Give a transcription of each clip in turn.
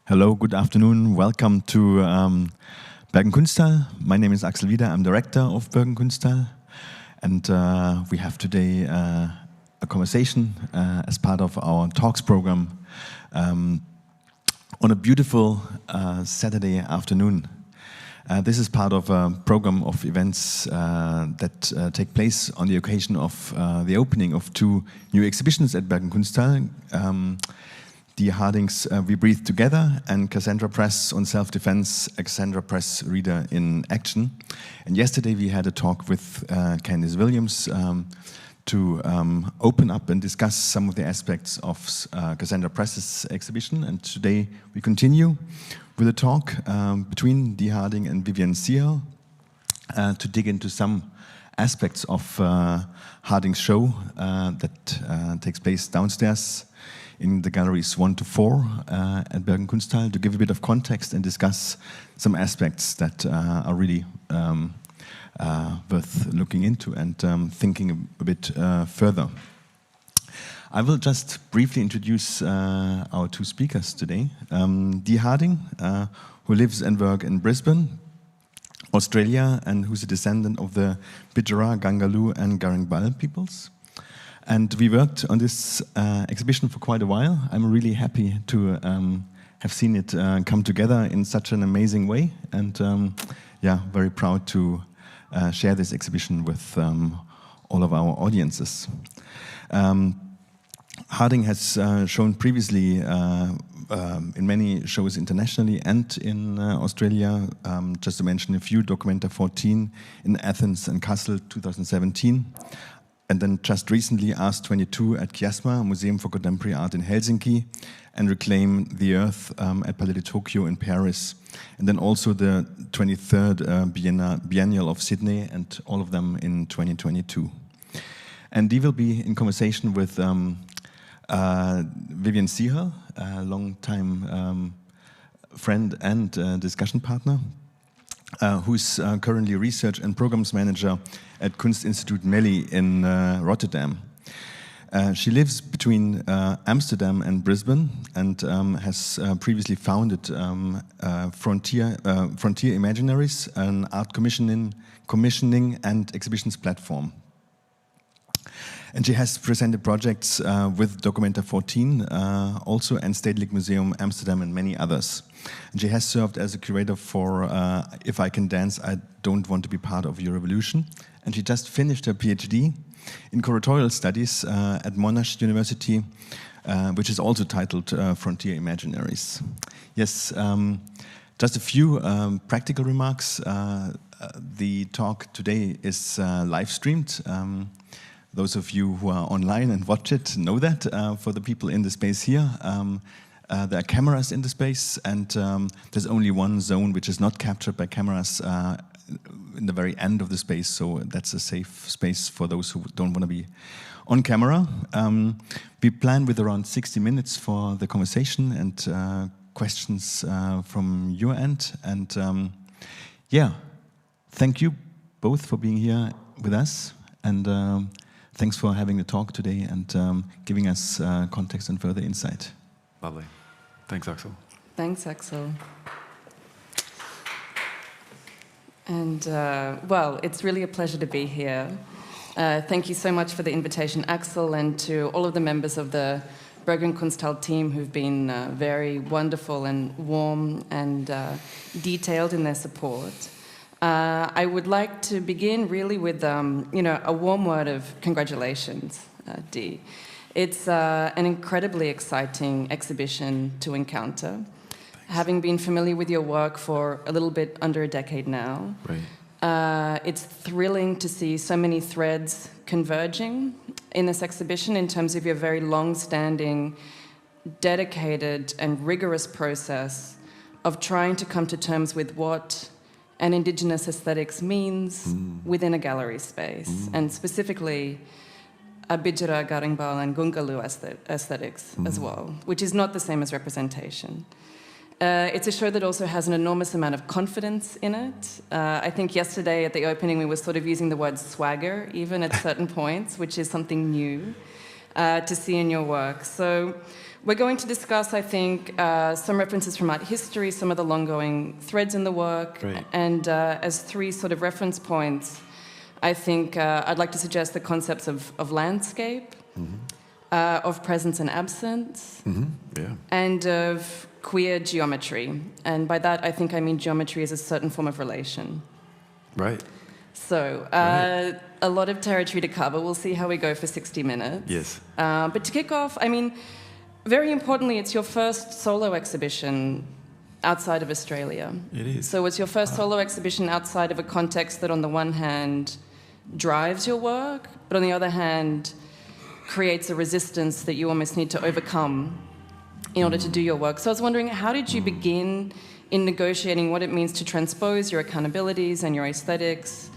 Hello, good afternoon. Welcome to Bergen Kunsthall. My name is Axel Wieder. I'm director of Bergen Kunsthall. And we have today a conversation as part of our talks program on a beautiful Saturday afternoon. This is part of a program of events that take place on the occasion of the opening of two new exhibitions at Bergen Kunsthall. Die Hardings We Breathe Together and Cassandra Press on Self-Defense, a Cassandra Press Reader in Action. And yesterday we had a talk with Candice Williams to open up and discuss some of the aspects of Cassandra Press's exhibition. And today we continue with a talk between Die Harding and Vivian Ziherl to dig into some aspects of Harding's show that takes place downstairs in the galleries 1 to 4 at Bergen Kunsthall, to give a bit of context and discuss some aspects that are really worth looking into and thinking a bit further. I will just briefly introduce our two speakers today. Die Harding, who lives and works in Brisbane, Australia, and who's a descendant of the Bidjara, Gangalu and Garingbal peoples. And we worked on this exhibition for quite a while. I'm really happy to have seen it come together in such an amazing way. And yeah, very proud to share this exhibition with all of our audiences. Harding has shown previously in many shows internationally and in Australia, just to mention a few, Documenta 14 in Athens and Kassel 2017. And then just recently, Ars 22 at Kiasma, a museum for contemporary art in Helsinki, and Reclaim the Earth at Palais de Tokyo in Paris. And then also the 23rd Biennale of Sydney, and all of them in 2022. And Dee will be in conversation with Vivian Ziherl, a long-time friend and discussion partner, who's currently research and programs manager at Kunstinstituut Melly in Rotterdam. She lives between Amsterdam and Brisbane and has previously founded Frontier Imaginaries, an art commissioning and exhibitions platform. And she has presented projects with Documenta 14 also, and Stedelijk Museum, Amsterdam, and many others. And she has served as a curator for If I Can Dance, I Don't Want to Be Part of Your Revolution. And she just finished her PhD in curatorial studies at Monash University, which is also titled Frontier Imaginaries. Yes, just a few practical remarks. The talk today is live streamed. Those of you who are online and watch it know that. For the people in the space here, there are cameras in the space, and there's only one zone which is not captured by cameras in the very end of the space, so that's a safe space for those who don't want to be on camera. We plan with around 60 minutes for the conversation and questions from your end. And yeah, thank you both for being here with us, and thanks for having the talk today and giving us context and further insight. Lovely. Thanks, Axel. Thanks, Axel. And, well, it's really a pleasure to be here. Thank you so much for the invitation, Axel, and to all of the members of the Bergen Kunsthall team who've been very wonderful and warm and detailed in their support. I would like to begin really with, a warm word of congratulations, Dee. It's an incredibly exciting exhibition to encounter. Thanks. Having been familiar with your work for a little bit under a decade now, right. It's thrilling to see so many threads converging in this exhibition in terms of your very long-standing, dedicated and rigorous process of trying to come to terms with what an Indigenous aesthetics means within a gallery space, and specifically Bidjara, Garingbal and Gungalu aesthetics as well, which is not the same as representation. It's a show that also has an enormous amount of confidence in it. I think yesterday at the opening we were sort of using the word swagger even at certain points, which is something new. to see in your work. So we're going to discuss, I think, some references from art history, some of the long-going threads in the work, Great. and as three sort of reference points, I think I'd like to suggest the concepts of landscape, of presence and absence, Yeah. and of queer geometry. And by that, I think I mean geometry as a certain form of relation. Right. So, a lot of territory to cover. We'll see how we go for 60 minutes. Yes. But to kick off, I mean, very importantly, it's your first solo exhibition outside of Australia. It is. So it's your first solo exhibition outside of a context that, on the one hand, drives your work, but on the other hand, creates a resistance that you almost need to overcome in order to do your work. So I was wondering, how did you begin in negotiating what it means to transpose your accountabilities and your aesthetics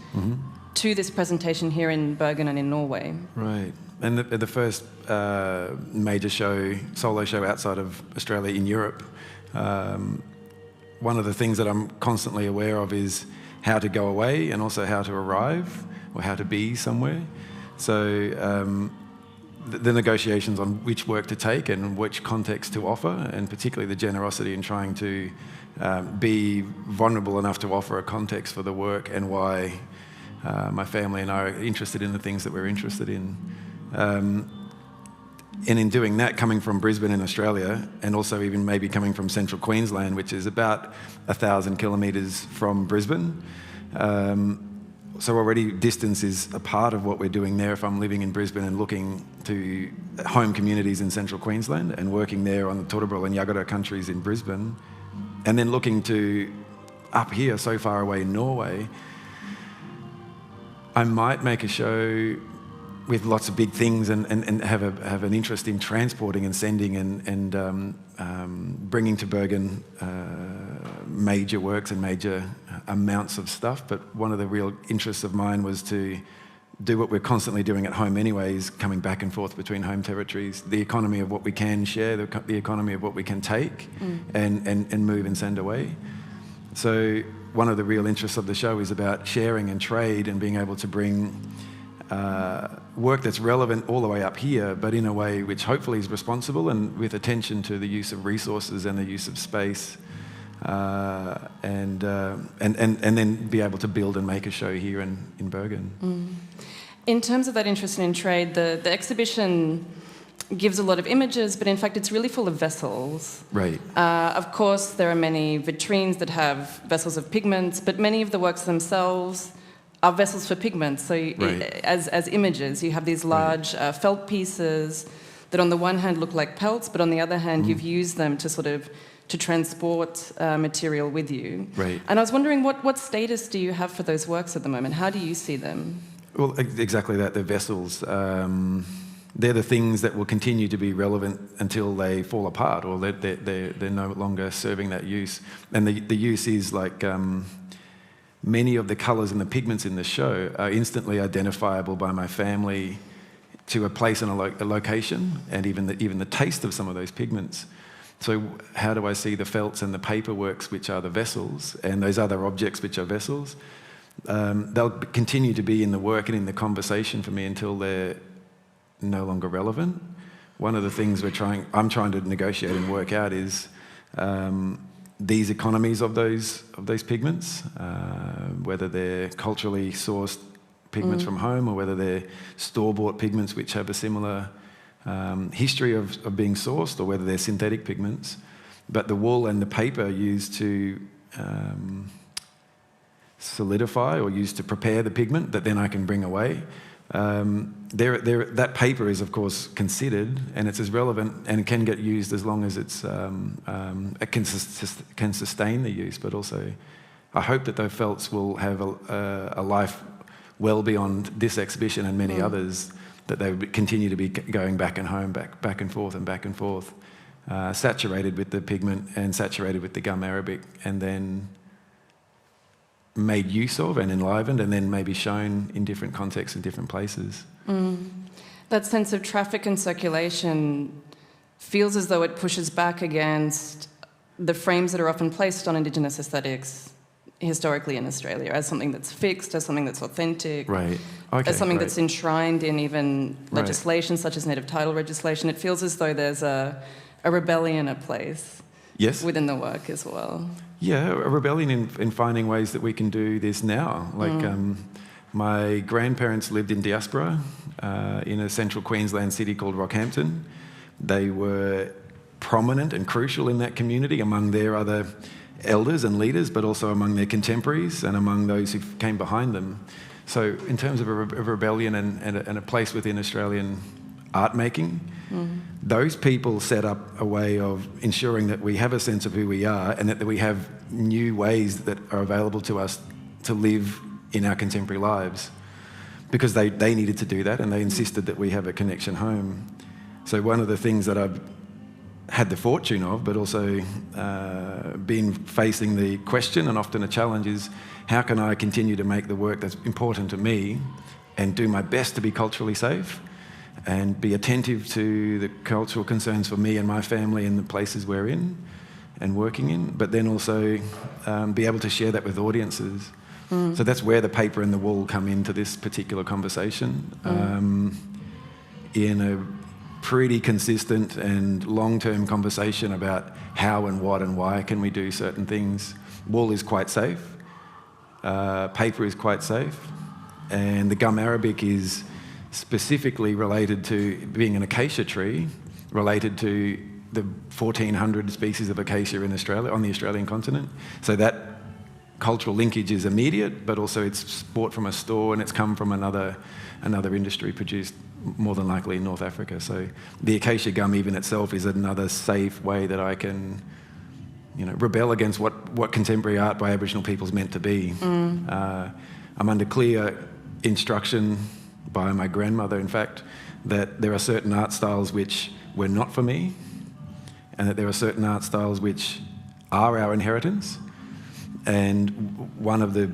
to this presentation here in Bergen and in Norway? Right. And the first major show, solo show outside of Australia in Europe, one of the things that I'm constantly aware of is how to go away and also how to arrive or how to be somewhere. So the negotiations on which work to take and which context to offer, and particularly the generosity in trying to be vulnerable enough to offer a context for the work and why my family and I are interested in the things that we're interested in. And in doing that, coming from Brisbane in Australia, and also even maybe coming from central Queensland, which is about 1,000 kilometres from Brisbane, so already distance is a part of what we're doing there. If I'm living in Brisbane and looking to home communities in central Queensland and working there on the Turrbal and Jagera countries in Brisbane, and then looking to up here so far away in Norway, I might make a show with lots of big things and have an interest in transporting and sending and bringing to Bergen major works and major amounts of stuff. But one of the real interests of mine was to do what we're constantly doing at home anyways, coming back and forth between home territories, the economy of what we can share, the economy of what we can take and move and send away. So one of the real interests of the show is about sharing and trade and being able to bring work that's relevant all the way up here, but in a way which hopefully is responsible and with attention to the use of resources and the use of space, and then be able to build and make a show here in Bergen. In terms of that interest in trade, the exhibition gives a lot of images, but in fact it's really full of vessels. Right. Of course, there are many vitrines that have vessels of pigments, but many of the works themselves are vessels for pigments. So as images, you have these large felt pieces that on the one hand look like pelts, but on the other hand you've used them to sort of to transport material with you. Right. And I was wondering, what status do you have for those works at the moment? How do you see them? Well, exactly that, the vessels. They're the things that will continue to be relevant until they fall apart or they're no longer serving that use. And the use is like many of the colours and the pigments in the show are instantly identifiable by my family to a place and a location, and even the taste of some of those pigments. So how do I see the felts and the paperworks, which are the vessels, and those other objects which are vessels? They'll continue to be in the work and in the conversation for me until they're no longer relevant. One of the things I'm trying to negotiate and work out is these economies of those pigments, whether they're culturally sourced pigments from home or whether they're store-bought pigments which have a similar history of being sourced, or whether they're synthetic pigments. But the wool and the paper used to solidify or used to prepare the pigment that then I can bring away. That paper is, of course, considered, and it's as relevant and can get used as long as it can sustain the use. But also, I hope that those felts will have a life well beyond this exhibition and many others, that they would continue to be going back and home, back and forth, saturated with the pigment and saturated with the gum arabic, and then made use of and enlivened, and then maybe shown in different contexts in different places. That sense of traffic and circulation feels as though it pushes back against the frames that are often placed on Indigenous aesthetics historically in Australia, as something that's fixed, as something that's authentic, Right. Okay, as something right. that's enshrined in even legislation such as native title legislation. It feels as though there's a rebellion at place Yes. within the work as well. Yeah, a rebellion in finding ways that we can do this now. Like, my grandparents lived in diaspora in a central Queensland city called Rockhampton. They were prominent and crucial in that community among their other elders and leaders, but also among their contemporaries and among those who came behind them. So in terms of a rebellion and a place within Australian art making, those people set up a way of ensuring that we have a sense of who we are and that we have new ways that are available to us to live in our contemporary lives, because they needed to do that and they insisted that we have a connection home. So one of the things that I've had the fortune of, but also been facing the question and often a challenge, is how can I continue to make the work that's important to me and do my best to be culturally safe and be attentive to the cultural concerns for me and my family and the places we're in and working in, but then also be able to share that with audiences. So that's where the paper and the wall come into this particular conversation. In a pretty consistent and long-term conversation about how and what and why can we do certain things. Wool is quite safe, paper is quite safe, and the gum arabic is specifically related to being an acacia tree, related to the 1,400 species of acacia in Australia, on the Australian continent. So that cultural linkage is immediate, but also it's bought from a store and it's come from another industry produced more than likely in North Africa. So the acacia gum even itself is another safe way that I can, rebel against what contemporary art by Aboriginal people is meant to be. I'm under clear instruction by my grandmother, in fact, that there are certain art styles which were not for me, and that there are certain art styles which are our inheritance. And one of the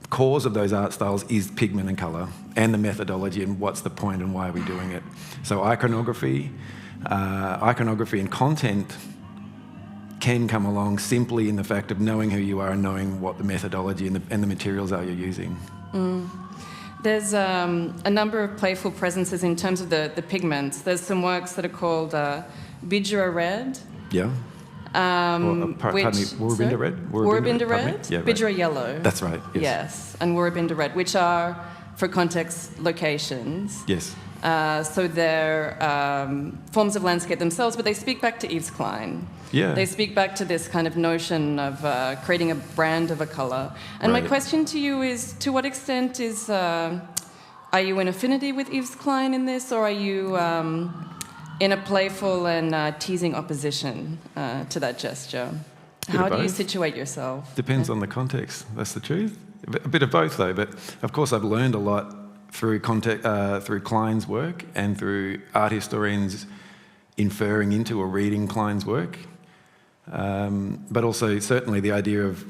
cores of those art styles is pigment and colour and the methodology and what's the point and why are we doing it. So iconography and content can come along simply in the fact of knowing who you are and knowing what the methodology and the materials are you're using. There's a number of playful presences in terms of the pigments. There's some works that are called Bidgera Red. Yeah. Woorabinda Red? Woorabinda Red? Yeah, right. Bidgera Yellow. That's right, yes. Yes, and Woorabinda Red, which are, for context, locations. Yes. So they're forms of landscape themselves, but they speak back to Yves Klein. Yeah. They speak back to this kind of notion of creating a brand of a colour. And my question to you is, to what extent are you in affinity with Yves Klein in this, or are you in a playful and teasing opposition to that gesture? How do you situate yourself? Depends on the context, that's the truth. A bit of both, though, but of course I've learned a lot through Klein's work and through art historians inferring into or reading Klein's work. But also certainly the idea of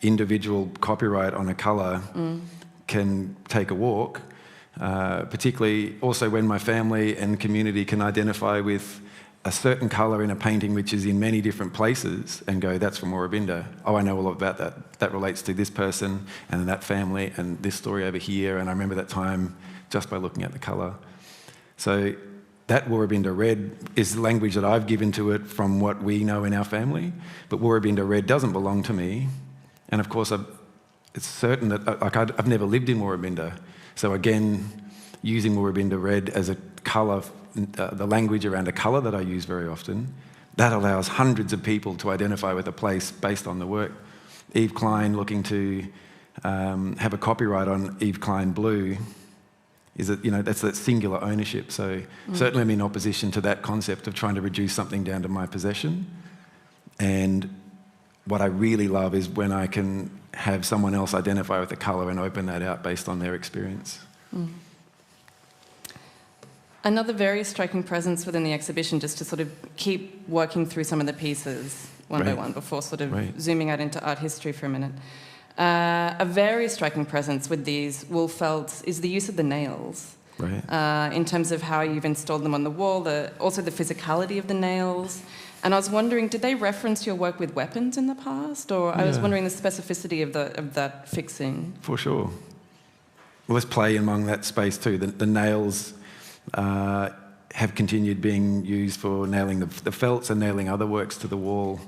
individual copyright on a colour can take a walk, particularly also when my family and community can identify with a certain colour in a painting which is in many different places and go, that's from Woorabinda. Oh, I know all about that. That relates to this person and that family and this story over here, and I remember that time just by looking at the colour. So that Woorabinda Red is the language that I've given to it from what we know in our family, but Woorabinda Red doesn't belong to me. And of course, it's certain that I've never lived in Woorabinda. So again, using Woorabinda Red as a colour, the language around a colour that I use very often, that allows hundreds of people to identify with a place based on the work. Yves Klein looking to have a copyright on Yves Klein Blue, that's that singular ownership. So certainly I'm in opposition to that concept of trying to reduce something down to my possession. And what I really love is when I can have someone else identify with the colour and open that out based on their experience. Another very striking presence within the exhibition, just to sort of keep working through some of the pieces one by one before sort of zooming out into art history for a minute. A very striking presence with these wool felts is the use of the nails. In terms of how you've installed them on the wall, also the physicality of the nails, And I was wondering, did they reference your work with weapons in the past? Or I was wondering the specificity of that fixing. For sure. Well, let's play among that space too. The nails have continued being used for nailing the felts and nailing other works to the wall.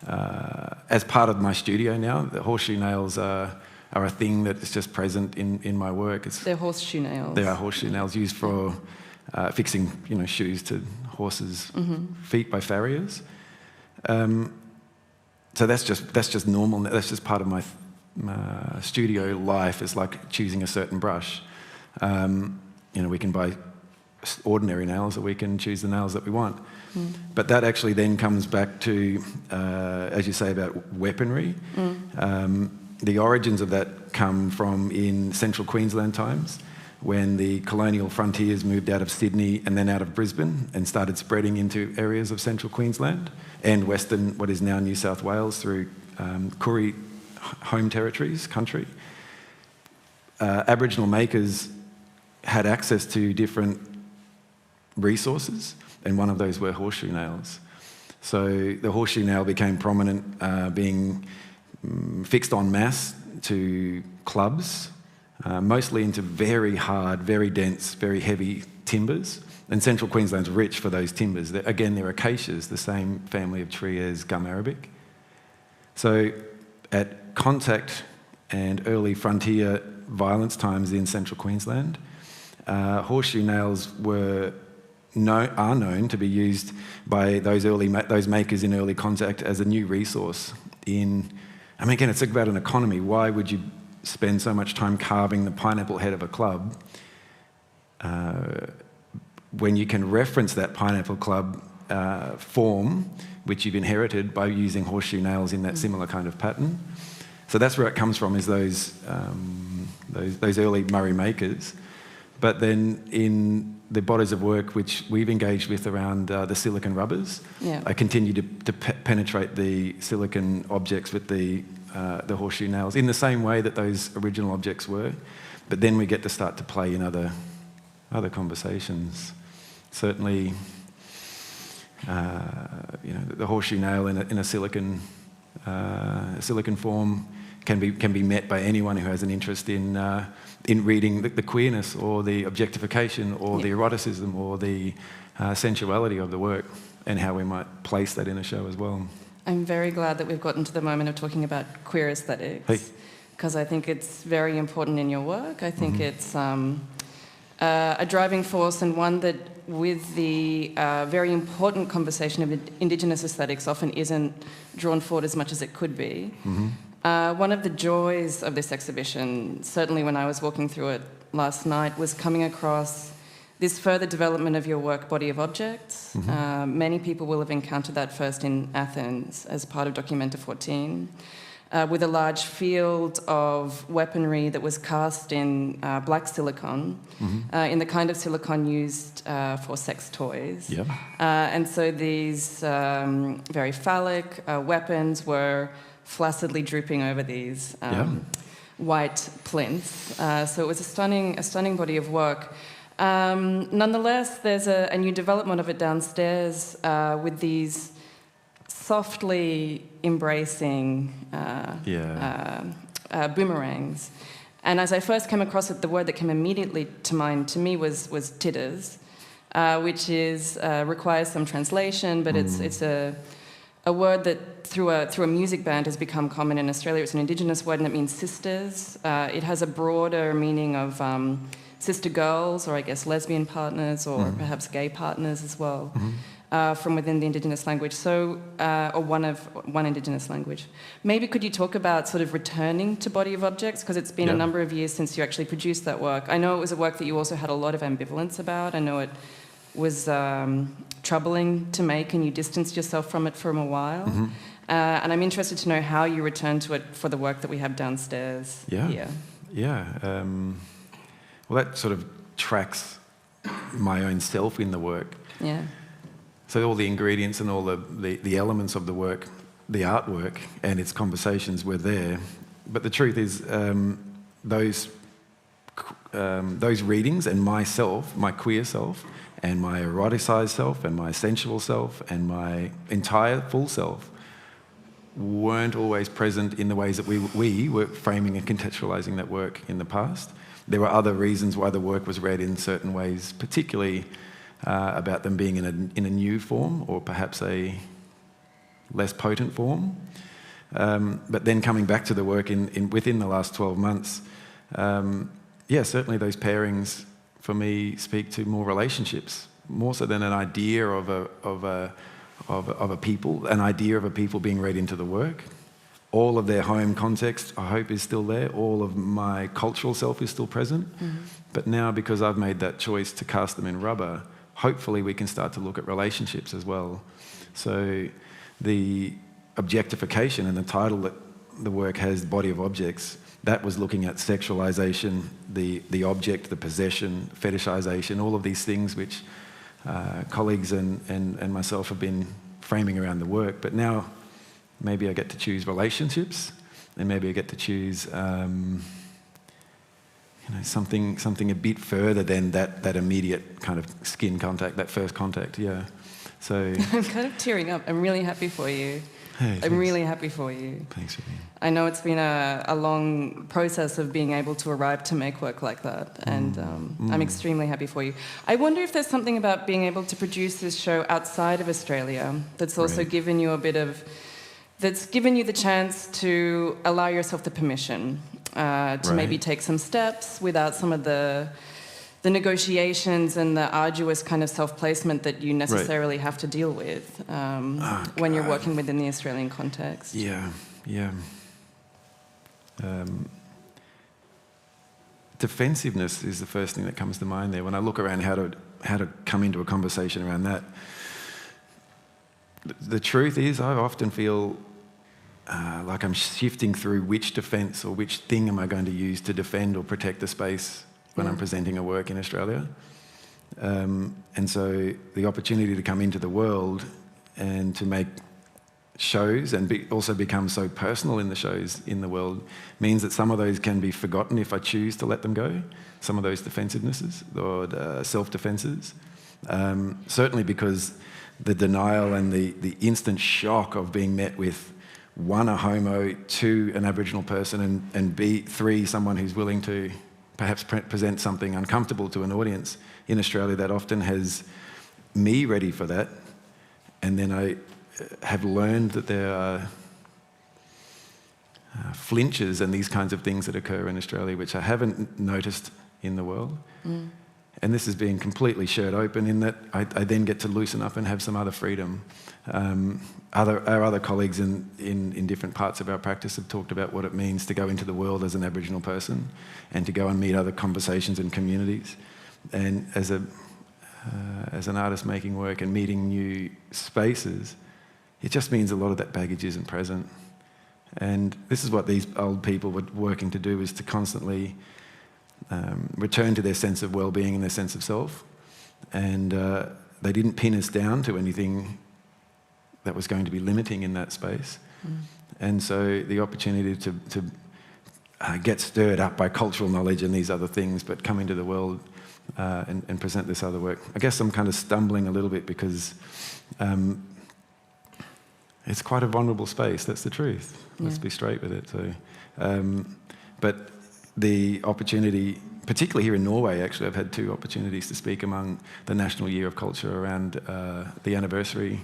As part of my studio now, the horseshoe nails are a thing that is just present in my work. They're horseshoe nails. They are horseshoe nails used for fixing, shoes to horses' feet by farriers. So that's just normal. That's just part of my studio life. It's like choosing a certain brush. We can buy ordinary nails, or we can choose the nails that we want. But that actually then comes back to, as you say, about weaponry. The origins of that come from in central Queensland times, when the colonial frontiers moved out of Sydney and then out of Brisbane and started spreading into areas of central Queensland and western, what is now New South Wales, through Koori home territories, country. Aboriginal makers had access to different resources, and one of those were horseshoe nails. So the horseshoe nail became prominent, being fixed en masse to clubs, mostly into very hard, very dense, very heavy timbers. And central Queensland's rich for those timbers. Again, they're acacias, the same family of tree as gum arabic. So at contact and early frontier violence times in central Queensland, horseshoe nails are known to be used by those makers in early contact as a new resource. Again, it's about an economy. Why would you spend so much time carving the pineapple head of a club when you can reference that pineapple club form, which you've inherited, by using horseshoe nails in that similar kind of pattern? So that's where it comes from, is those early Murray makers. But then in the bodies of work which we've engaged with around the silicon rubbers, I continue to penetrate the silicon objects with the horseshoe nails in the same way that those original objects were. But then we get to start to play in other conversations. Certainly, the horseshoe nail in a silicon form can be met by anyone who has an interest in reading the queerness or the objectification or the eroticism or the sensuality of the work, and how we might place that in a show as well. I'm very glad that we've gotten to the moment of talking about queer aesthetics, because I think it's very important in your work. I think it's a driving force, and one that, with the very important conversation of Indigenous aesthetics, often isn't drawn forward as much as it could be. One of the joys of this exhibition, certainly when I was walking through it last night, was coming across this further development of your work body of objects. Many people will have encountered that first in Athens as part of Documenta 14, with a large field of weaponry that was cast in black silicone, in the kind of silicone used for sex toys. And so these very phallic weapons were flaccidly drooping over these white plinths. So it was a stunning body of work. Nonetheless, there's a new development of it downstairs with these softly embracing boomerangs. And as I first came across it, the word that came immediately to mind to me was titters, which requires some translation, but it's a word that through a music band has become common in Australia. It's an Indigenous word and it means sisters. It has a broader meaning of sister girls, or I guess lesbian partners, or perhaps gay partners as well, from within the Indigenous language. So, or one Indigenous language. Maybe could you talk about sort of returning to body of objects, because it's been a number of years since you actually produced that work. I know it was a work that you also had a lot of ambivalence about. I know it was troubling to make, and you distanced yourself from it for a while. And I'm interested to know how you return to it for the work that we have downstairs here. Well, that sort of tracks my own self in the work. So all the ingredients and all the elements of the work, the artwork and its conversations were there. But the truth is, those those readings and myself, my queer self, and my eroticized self, and my sensual self, and my entire full self weren't always present in the ways that we were framing and contextualizing that work in the past. There were other reasons why the work was read in certain ways, particularly about them being in a new form, or perhaps a less potent form. But then coming back to the work within the last 12 months, certainly those pairings for me speak to more relationships, more so than an idea of a people, an idea of a people being read into the work. All of their home context, I hope, is still there. All of my cultural self is still present. Mm-hmm. But now, because I've made that choice to cast them in rubber, hopefully we can start to look at relationships as well. So the objectification, and the title that the work has, Body of Objects, that was looking at sexualization, the object, the possession, fetishization, all of these things which colleagues and myself have been framing around the work. But now maybe I get to choose relationships, and maybe I get to choose something a bit further than that immediate kind of skin contact, that first contact. Yeah. So I'm kind of tearing up. I'm really happy for you. Hey, I'm really happy for you. Thanks, Vivian. I know it's been a long process of being able to arrive to make work like that, and I'm extremely happy for you. I wonder if there's something about being able to produce this show outside of Australia that's also given you that's given you the chance to allow yourself the permission to maybe take some steps without some of the negotiations and the arduous kind of self-placement that you necessarily have to deal with when you're working within the Australian context. Yeah. Defensiveness is the first thing that comes to mind there. When I look around how to come into a conversation around that, the truth is I often feel like I'm shifting through which defence or which thing am I going to use to defend or protect the space when I'm presenting a work in Australia. And so the opportunity to come into the world and to make shows and also become so personal in the shows in the world means that some of those can be forgotten if I choose to let them go, some of those defensivenesses or self-defences. Certainly because the denial and the instant shock of being met with, one, a homo, two, an Aboriginal person, and B, three, someone who's willing to perhaps present something uncomfortable to an audience in Australia, that often has me ready for that. And then I have learned that there are flinches and these kinds of things that occur in Australia which I haven't noticed in the world. And this is being completely shared open in that I then get to loosen up and have some other freedom. Our other colleagues in different parts of our practice have talked about what it means to go into the world as an Aboriginal person and to go and meet other conversations and communities. And as an artist making work and meeting new spaces, it just means a lot of that baggage isn't present. And this is what these old people were working to do, is to constantly return to their sense of well-being and their sense of self. And they didn't pin us down to anything that was going to be limiting in that space. And so the opportunity to get stirred up by cultural knowledge and these other things, but come into the world and present this other work. I guess I'm kind of stumbling a little bit because it's quite a vulnerable space, that's the truth. Let's be straight with it. So, but the opportunity, particularly here in Norway, actually, I've had 2 opportunities to speak among the National Year of Culture around the anniversary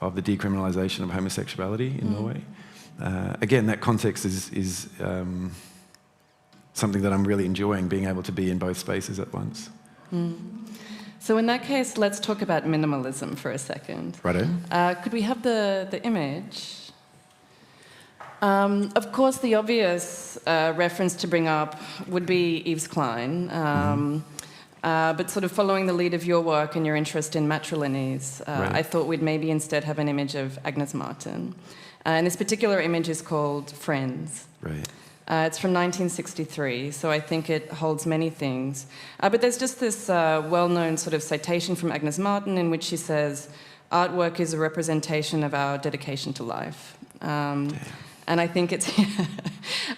of the decriminalisation of homosexuality in Norway. Again, that context is something that I'm really enjoying, being able to be in both spaces at once. So in that case, let's talk about minimalism for a second. Righto. Could we have the image? Of course, the obvious reference to bring up would be Yves Klein, but sort of following the lead of your work and your interest in matrilinees, I thought we'd maybe instead have an image of Agnes Martin. And this particular image is called Friends. Right. It's from 1963, so I think it holds many things. But there's just this well-known sort of citation from Agnes Martin in which she says, "Artwork is a representation of our dedication to life." And I think it's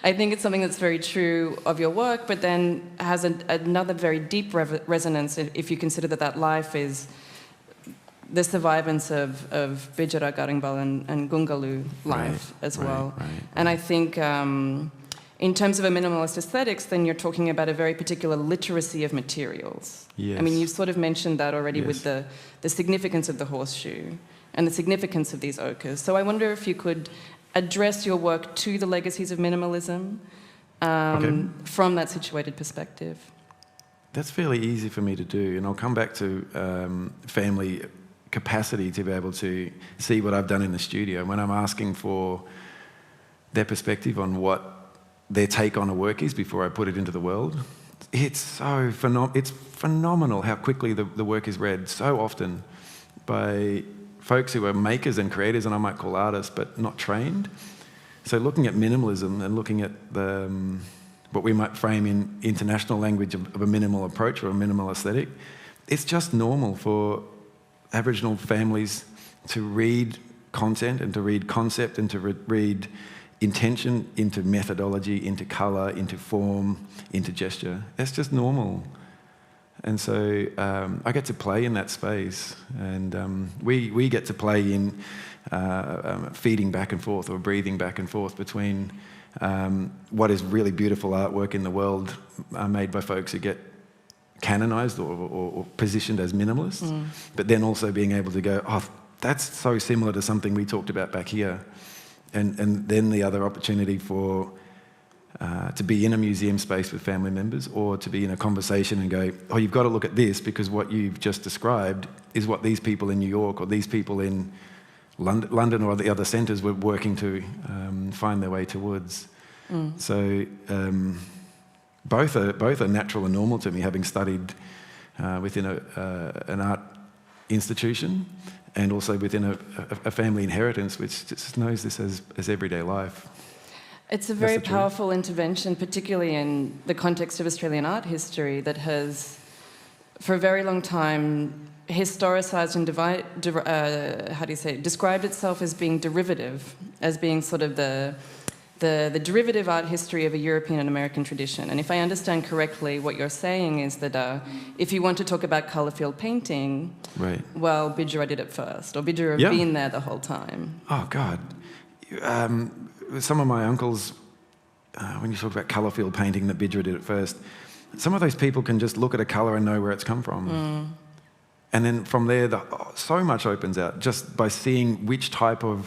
I think it's something that's very true of your work, but then has another very deep resonance if you consider that life is the survivance of Bijara, Garingbal, and Gungalu life as well. Right. And I think in terms of a minimalist aesthetics, then you're talking about a very particular literacy of materials. Yes. I mean, you've sort of mentioned that already Yes. with the significance of the horseshoe and the significance of these ochres. So I wonder if you could address your work to the legacies of minimalism from that situated perspective. That's fairly easy for me to do, and I'll come back to family capacity to be able to see what I've done in the studio. When I'm asking for their perspective on what their take on a work is before I put it into the world, it's so it's phenomenal how quickly the work is read so often by folks who are makers and creators, and I might call artists, but not trained. So looking at minimalism and looking at what we might frame in international language of a minimal approach or a minimal aesthetic, it's just normal for Aboriginal families to read content and to read concept and to read intention into methodology, into colour, into form, into gesture. That's just normal. And so I get to play in that space, and we get to play in feeding back and forth or breathing back and forth between what is really beautiful artwork in the world made by folks who get canonised or positioned as minimalists, but then also being able to go, oh, that's so similar to something we talked about back here. And then the other opportunity for to be in a museum space with family members, or to be in a conversation and go, oh, you've got to look at this because what you've just described is what these people in New York or these people in London or the other centres were working to find their way towards. So both are natural and normal to me, having studied within an art institution and also within a family inheritance which just knows this as everyday life. It's a very powerful intervention, particularly in the context of Australian art history, that has, for a very long time, historicised and described itself as being derivative, as being sort of the derivative art history of a European and American tradition. And if I understand correctly, what you're saying is that if you want to talk about colour field painting, right, well, Bijara did it first, or Bijara have been there the whole time. Oh, God. Some of my uncles, when you talk about colour field painting, that Bijara did it first, some of those people can just look at a colour and know where it's come from. And then from there, so much opens out just by seeing which tone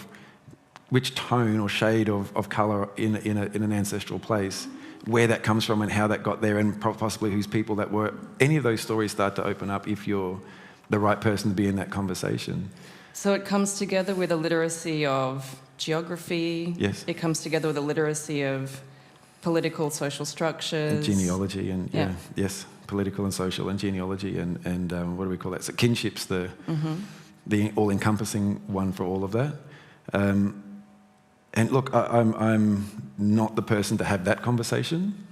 or shade of colour in an ancestral place, where that comes from and how that got there, and possibly whose people that were. Any of those stories start to open up if you're the right person to be in that conversation. So it comes together with a literacy of geography. Yes. It comes together with a literacy of political, social structures. And genealogy and, yes, political and social and genealogy and what do we call that? So kinship's the all-encompassing one for all of that. And look, I'm not the person to have that conversation.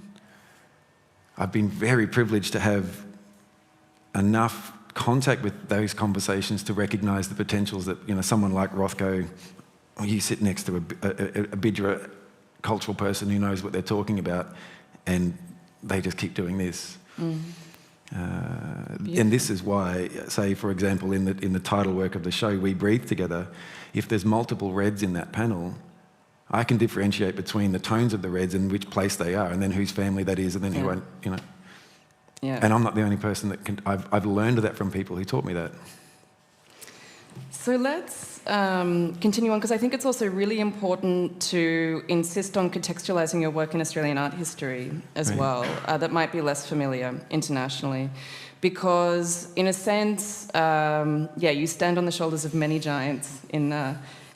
I've been very privileged to have enough contact with those conversations to recognise the potentials that, someone like Rothko, or you sit next to a Bijara cultural person who knows what they're talking about, and they just keep doing this. And this is why, say, for example, in the title work of the show, We Breathe Together, if there's multiple reds in that panel, I can differentiate between the tones of the reds and which place they are, and then whose family that is, and then who won't, Yeah. And I'm not the only person that can. I've learned that from people who taught me that. So let's continue on, because I think it's also really important to insist on contextualising your work in Australian art history as well, that might be less familiar internationally. Because in a sense, you stand on the shoulders of many giants.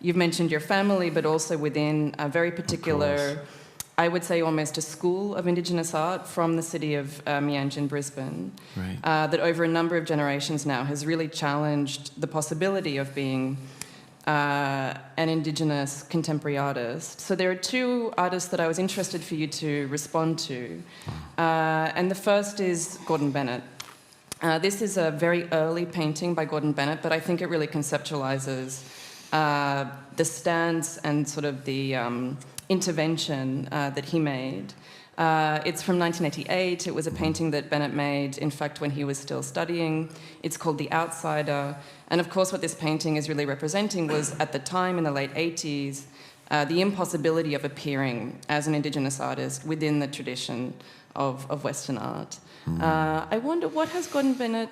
You've mentioned your family, but also within a very particular, I would say almost a school of Indigenous art from the city of Mianj in Brisbane, that over a number of generations now has really challenged the possibility of being an Indigenous contemporary artist. So there are two artists that I was interested for you to respond to. And the first is Gordon Bennett. This is a very early painting by Gordon Bennett, but I think it really conceptualises the stance and sort of the intervention that he made. It's from 1988. It was a painting that Bennett made, in fact, when he was still studying. It's called The Outsider. And of course, what this painting is really representing was, at the time, in the late 80s, the impossibility of appearing as an Indigenous artist within the tradition of Western art. I wonder, what has Gordon Bennett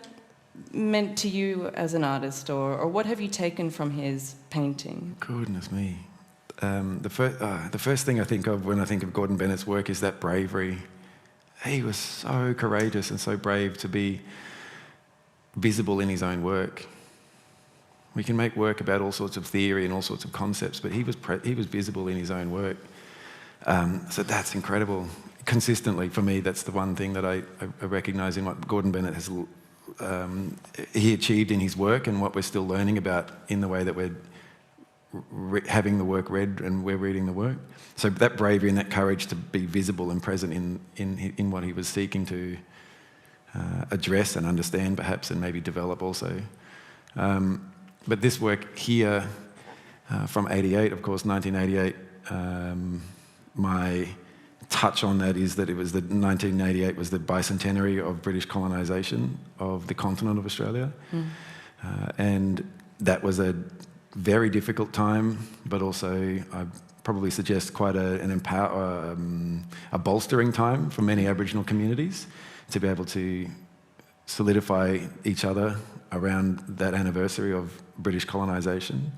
meant to you as an artist, or what have you taken from his painting? Goodness me. The first thing I think of when I think of Gordon Bennett's work is that bravery. He was so courageous and so brave to be visible in his own work. We can make work about all sorts of theory and all sorts of concepts, but he was visible in his own work. So that's incredible. Consistently, for me, that's the one thing that I recognise in what Gordon Bennett has he achieved in his work, and what we're still learning about in the way that we're having the work read and we're reading the work. So that bravery and that courage to be visible and present in what he was seeking to address and understand, perhaps, and maybe develop also. But this work here, from 88, of course, 1988, my touch on that is that it was 1988 was the bicentenary of British colonisation of the continent of Australia. And that was a very difficult time, but also I probably suggest quite a bolstering time for many Aboriginal communities to be able to solidify each other around that anniversary of British colonisation.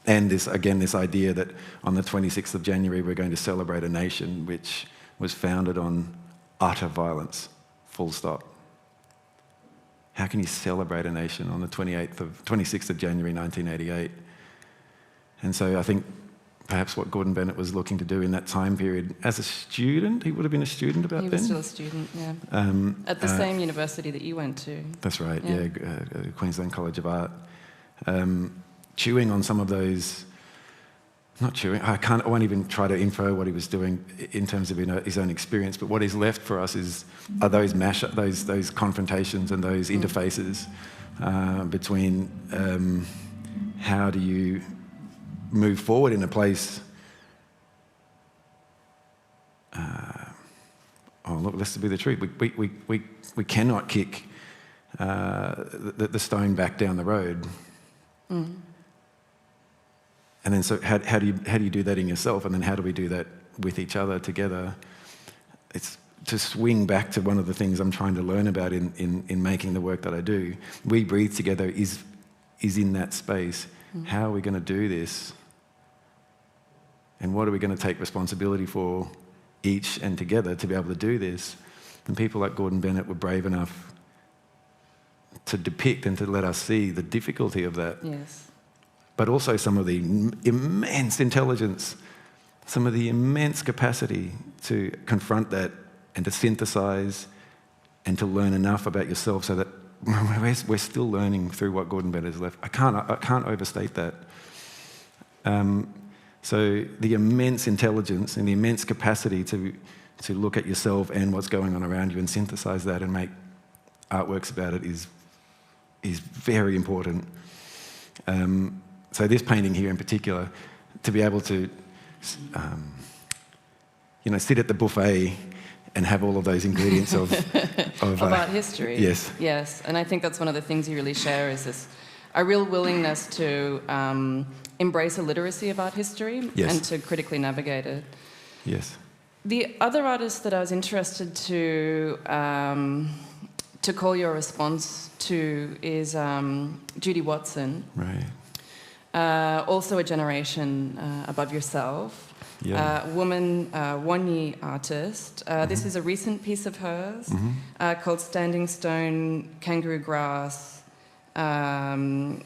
And this idea that on the 26th of January we're going to celebrate a nation which was founded on utter violence, full stop. How can you celebrate a nation on the 26th of January 1988? And so I think perhaps what Gordon Bennett was looking to do in that time period, as a student, he would have been a student about then? He was still a student, yeah. At the same university that you went to. That's right, yeah, Queensland College of Art. Chewing on some of those, not chewing, I won't even try to infer what he was doing in terms of his own experience, but what is left for us are those those confrontations and those interfaces between how do you move forward in a place. Look, let's be the truth. We cannot kick the stone back down the road. And then, so how do you do that in yourself? And then how do we do that with each other together? It's to swing back to one of the things I'm trying to learn about in making the work that I do. We Breathe Together is in that space. How are we going to do this? And what are we going to take responsibility for each and together to be able to do this? And people like Gordon Bennett were brave enough to depict and to let us see the difficulty of that. Yes. But also some of the immense intelligence, some of the immense capacity to confront that and to synthesize and to learn enough about yourself so that we're still learning through what Gordon Bennett has left. I can't overstate that. So the immense intelligence and the immense capacity to look at yourself and what's going on around you and synthesize that and make artworks about it is very important. So this painting here in particular, to be able to, sit at the buffet and have all of those ingredients of art history. Yes. Yes, and I think that's one of the things you really share is a real willingness to embrace a literacy of art history and to critically navigate it. Yes. The other artist that I was interested to call your response to is Judy Watson. Right. Also a generation above yourself. Yeah. Woman, one-year artist. This is a recent piece of hers called Standing Stone, Kangaroo Grass, and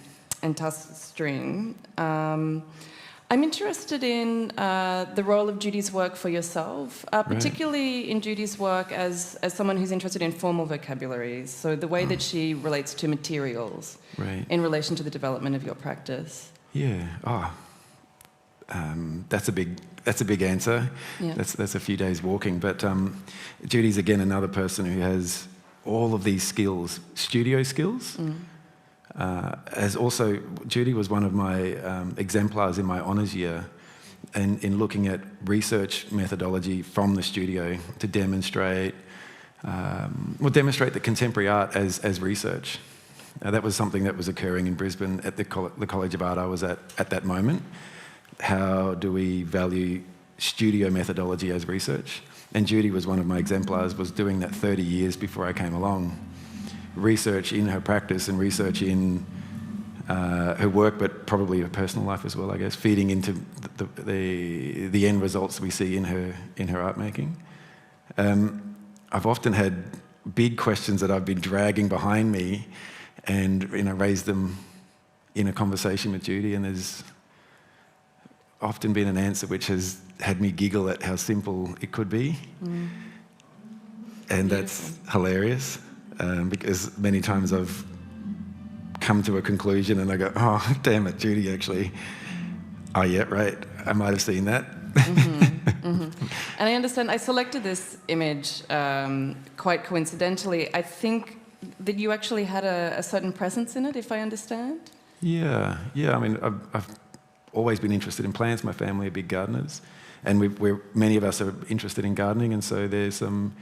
Tusk String. I'm interested in the role of Judy's work for yourself, particularly in Judy's work as someone who's interested in formal vocabularies, so the way that she relates to materials in relation to the development of your practice. Yeah. That's a big answer. Yeah. That's a few days walking. But Judy's again another person who has all of these skills, studio skills. Judy was one of my exemplars in my honours year, and in looking at research methodology from the studio to demonstrate the contemporary art as research. That was something that was occurring in Brisbane at the College of Art I was at that moment. How do we value studio methodology as research? And Judy was one of my exemplars, was doing that 30 years before I came along. Research in her practice and research in her work, but probably her personal life as well, I guess, feeding into the end results we see in her art making. I've often had big questions that I've been dragging behind me, and raised them in a conversation with Judy, and there's often been an answer which has had me giggle at how simple it could be. And that's hilarious, because many times I've come to a conclusion and I go, oh, damn it, Judy, actually, oh yeah, right, I might have seen that. And I understand, I selected this image quite coincidentally. I think that you actually had a certain presence in it, if I understand? Yeah. I mean, I've always been interested in plants. My family are big gardeners, and many of us are interested in gardening, and so there's some...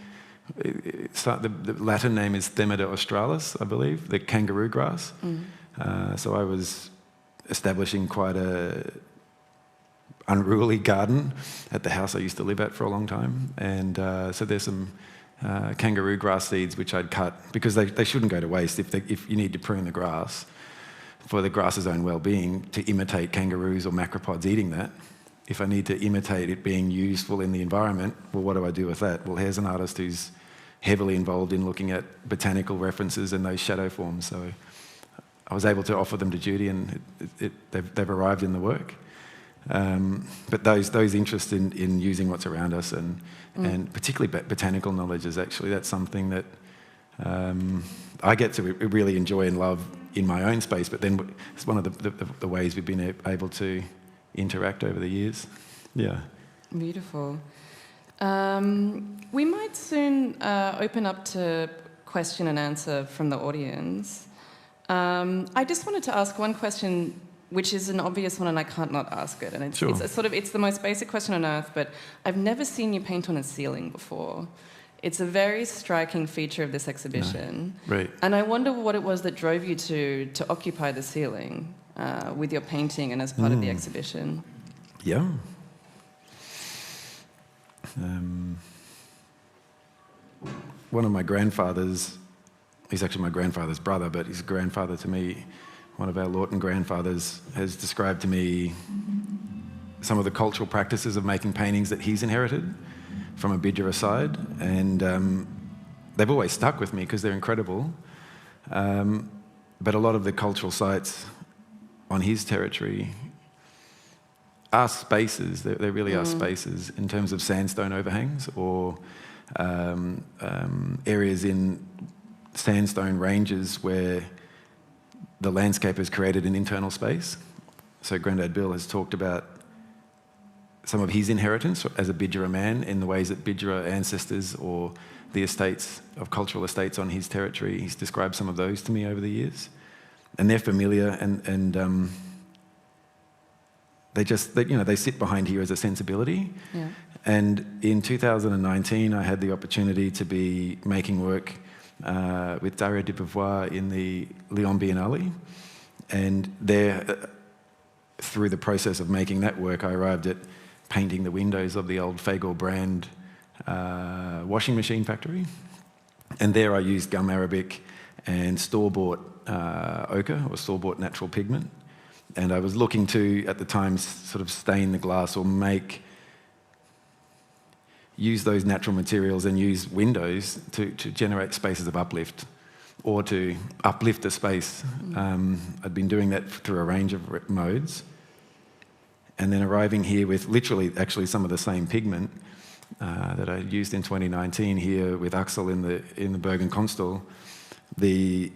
the Latin name is Themida australis, I believe, the kangaroo grass. So I was establishing quite a unruly garden at the house I used to live at for a long time, and so there's some kangaroo grass seeds which I'd cut, because they shouldn't go to waste if you need to prune the grass for the grass's own well-being, to imitate kangaroos or macropods eating that. If I need to imitate it being useful in the environment, well, what do I do with that? Well, here's an artist who's heavily involved in looking at botanical references and those shadow forms. So I was able to offer them to Judy, and they've arrived in the work. But those interests in using what's around us, and particularly botanical knowledge, that's something that I get to really enjoy and love in my own space, but then it's one of the ways we've been able to interact over the years. Yeah. Beautiful. We might soon open up to question and answer from the audience. I just wanted to ask one question, which is an obvious one, and I can't not ask it. And it's the most basic question on earth, but I've never seen you paint on a ceiling before. It's a very striking feature of this exhibition. No. Right. And I wonder what it was that drove you to occupy the ceiling with your painting and as part of the exhibition. Yeah. One of my grandfathers, he's actually my grandfather's brother, but he's a grandfather to me. One of our Lawton grandfathers has described to me some of the cultural practices of making paintings that he's inherited from a Bidjara side, and they've always stuck with me because they're incredible. But a lot of the cultural sites on his territory are spaces, they really are spaces in terms of sandstone overhangs, or areas in sandstone ranges where the landscape has created an internal space. So Grandad Bill has talked about some of his inheritance as a Bidjara man in the ways that Bidjara ancestors or the estates of cultural estates on his territory, he's described some of those to me over the years. And they're familiar, and they sit behind here as a sensibility. Yeah. And in 2019, I had the opportunity to be making work with Daria de Beauvoir in the Lyon Biennale. And there, through the process of making that work, I arrived at painting the windows of the old Fagor brand washing machine factory. And there I used gum arabic and store-bought ochre, or store-bought natural pigment. And I was looking to, at the time, sort of stain the glass or use those natural materials and use windows to generate spaces of uplift, or to uplift a space. I'd been doing that through a range of modes. And then arriving here with literally actually some of the same pigment that I used in 2019 here with Axel in the Bergen Kunsthall, the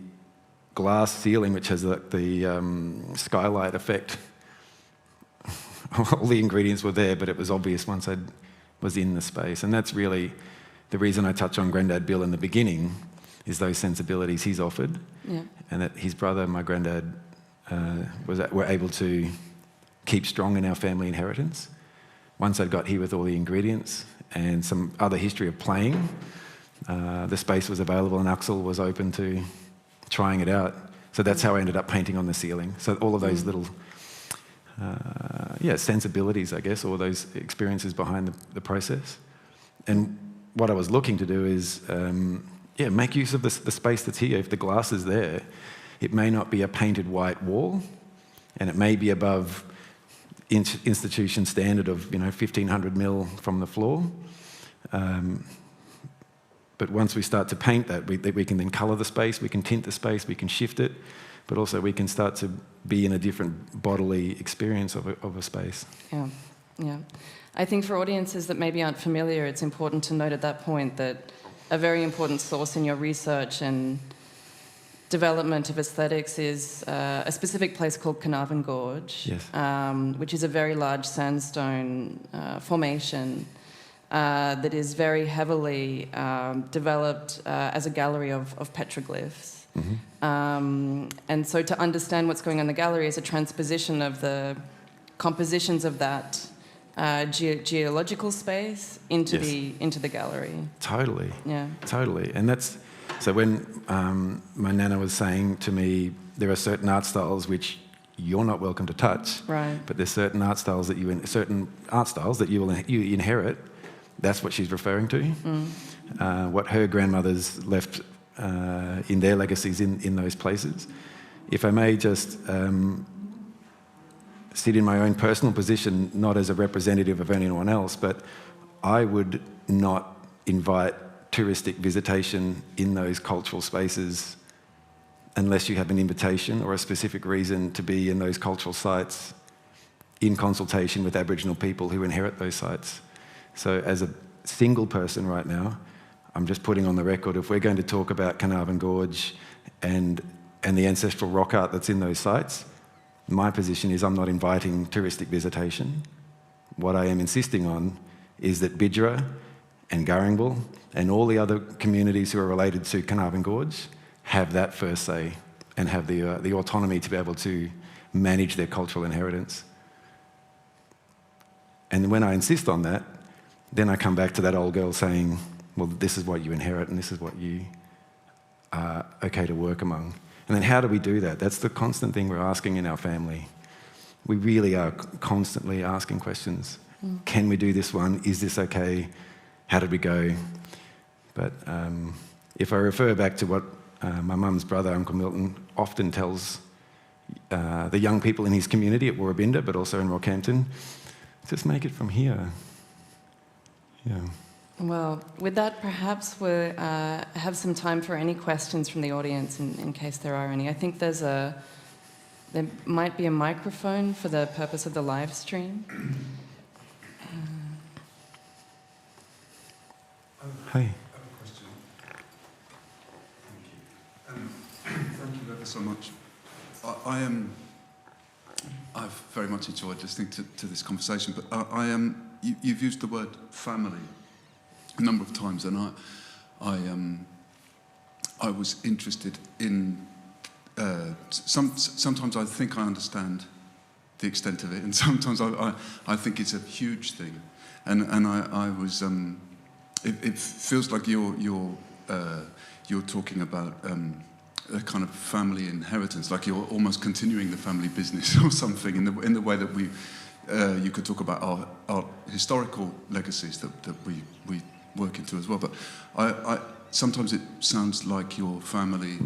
glass ceiling, which has the skylight effect. All the ingredients were there, but it was obvious once I was in the space. And that's really the reason I touch on Grandad Bill in the beginning, is those sensibilities he's offered. Yeah. And that his brother, my granddad, were able to keep strong in our family inheritance. once I'd got here with all the ingredients and some other history of playing, the space was available and Axel was open to trying it out. So that's how I ended up painting on the ceiling. So all of those little sensibilities, I guess, or those experiences behind the process. And what I was looking to do is, make use of the space that's here. If the glass is there, it may not be a painted white wall, and it may be above institution standard of 1,500 mil from the floor. But once we start to paint that, we can then colour the space, we can tint the space, we can shift it, but also we can start to be in a different bodily experience of a space. Yeah. I think for audiences that maybe aren't familiar, it's important to note at that point that a very important source in your research and development of aesthetics is a specific place called Carnarvon Gorge, yes. Which is a very large sandstone formation that is very heavily developed as a gallery of petroglyphs. Mm-hmm. And so to understand what's going on in the gallery is a transposition of the compositions of that geological space into the gallery. Totally. Yeah. Totally. And that's so when my nana was saying to me, there are certain art styles which you're not welcome to touch, right? But there's certain art styles that you inherit. That's what she's referring to. What her grandmothers left in their legacies in those places. If I may just sit in my own personal position, not as a representative of anyone else, but I would not invite touristic visitation in those cultural spaces unless you have an invitation or a specific reason to be in those cultural sites in consultation with Aboriginal people who inherit those sites. So as a single person right now, I'm just putting on the record, if we're going to talk about Carnarvon Gorge and the ancestral rock art that's in those sites, my position is I'm not inviting touristic visitation. What I am insisting on is that Bidjara and Gurringbal and all the other communities who are related to Carnarvon Gorge have that first say and have the autonomy to be able to manage their cultural inheritance. And when I insist on that, then I come back to that old girl saying, well, this is what you inherit and this is what you are okay to work among. And then how do we do that? That's the constant thing we're asking in our family. We really are constantly asking questions. Can we do this one? Is this okay? How did we go? But if I refer back to what my mum's brother, Uncle Milton, often tells the young people in his community at Warrabinda, but also in Rockhampton, just make it from here. Yeah. Well, with that, perhaps we'll have some time for any questions from the audience, in case there are any. I think there might be a microphone for the purpose of the live stream. Hi. I have a question. Thank you. Thank you ever so much. I've very much enjoyed listening to this conversation, but you've used the word family a number of times, and I was interested in. Sometimes I think I understand the extent of it, and sometimes I think it's a huge thing, and I was. It feels like you're talking about a kind of family inheritance, like you're almost continuing the family business or something in the way that you could talk about our historical legacies that we work into as well. But I sometimes it sounds like your family,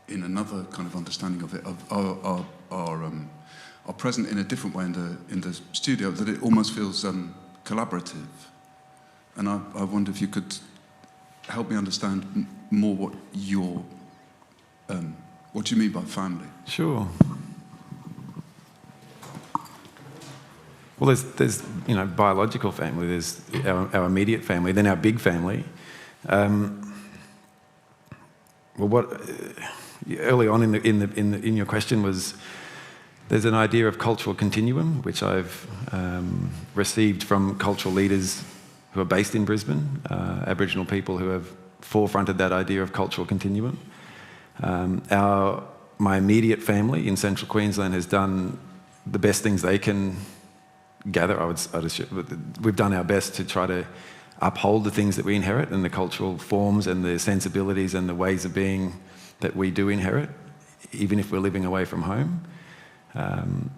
in another kind of understanding of it, are present in a different way in the studio, that it almost feels collaborative. And I wonder if you could help me understand more what you mean by family. Sure. Well, there's biological family. There's our immediate family, then our big family. Early on in your question was, there's an idea of cultural continuum, which I've received from cultural leaders who are based in Brisbane, Aboriginal people who have forefronted that idea of cultural continuum. My immediate family in central Queensland has done the best things they can gather, I'd assume, we've done our best to try to uphold the things that we inherit and the cultural forms and the sensibilities and the ways of being that we do inherit, even if we're living away from home,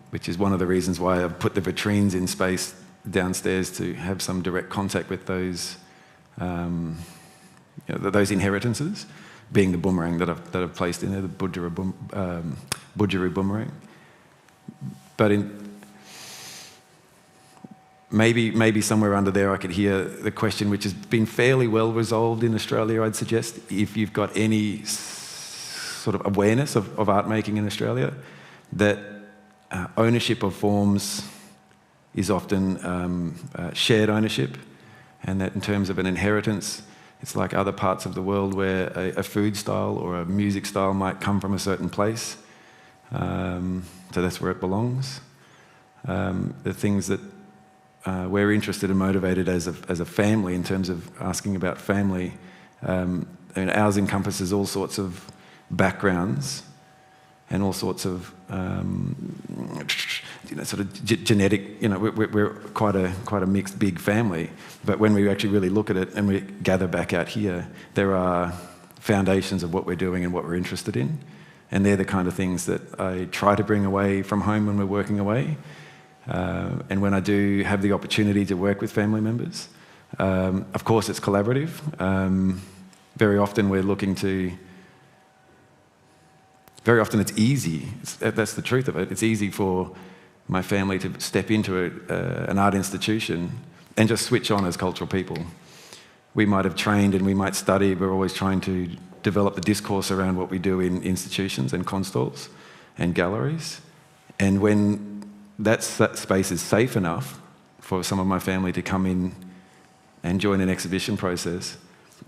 which is one of the reasons why I've put the vitrines in space downstairs to have some direct contact with those those inheritances, being the boomerang that I've placed in there, the Budgeru boomerang. But maybe somewhere under there I could hear the question, which has been fairly well resolved in Australia, I'd suggest, if you've got any sort of awareness of art making in Australia, that ownership of forms is often shared ownership, and that in terms of an inheritance, it's like other parts of the world where a food style or a music style might come from a certain place, so that's where it belongs. The things that we're interested and motivated as a family in terms of asking about family, and ours encompasses all sorts of backgrounds and all sorts of sort of genetic. We're quite a mixed big family. But when we actually really look at it and we gather back out here, there are foundations of what we're doing and what we're interested in, and they're the kind of things that I try to bring away from home when we're working away. And when I do have the opportunity to work with family members, of course it's collaborative. Very often it's easy, that's the truth of it, it's easy for my family to step into an art institution and just switch on as cultural people. We might have trained and we might study, we're always trying to develop the discourse around what we do in institutions and kunststalls and galleries. And when that space is safe enough for some of my family to come in and join an exhibition process,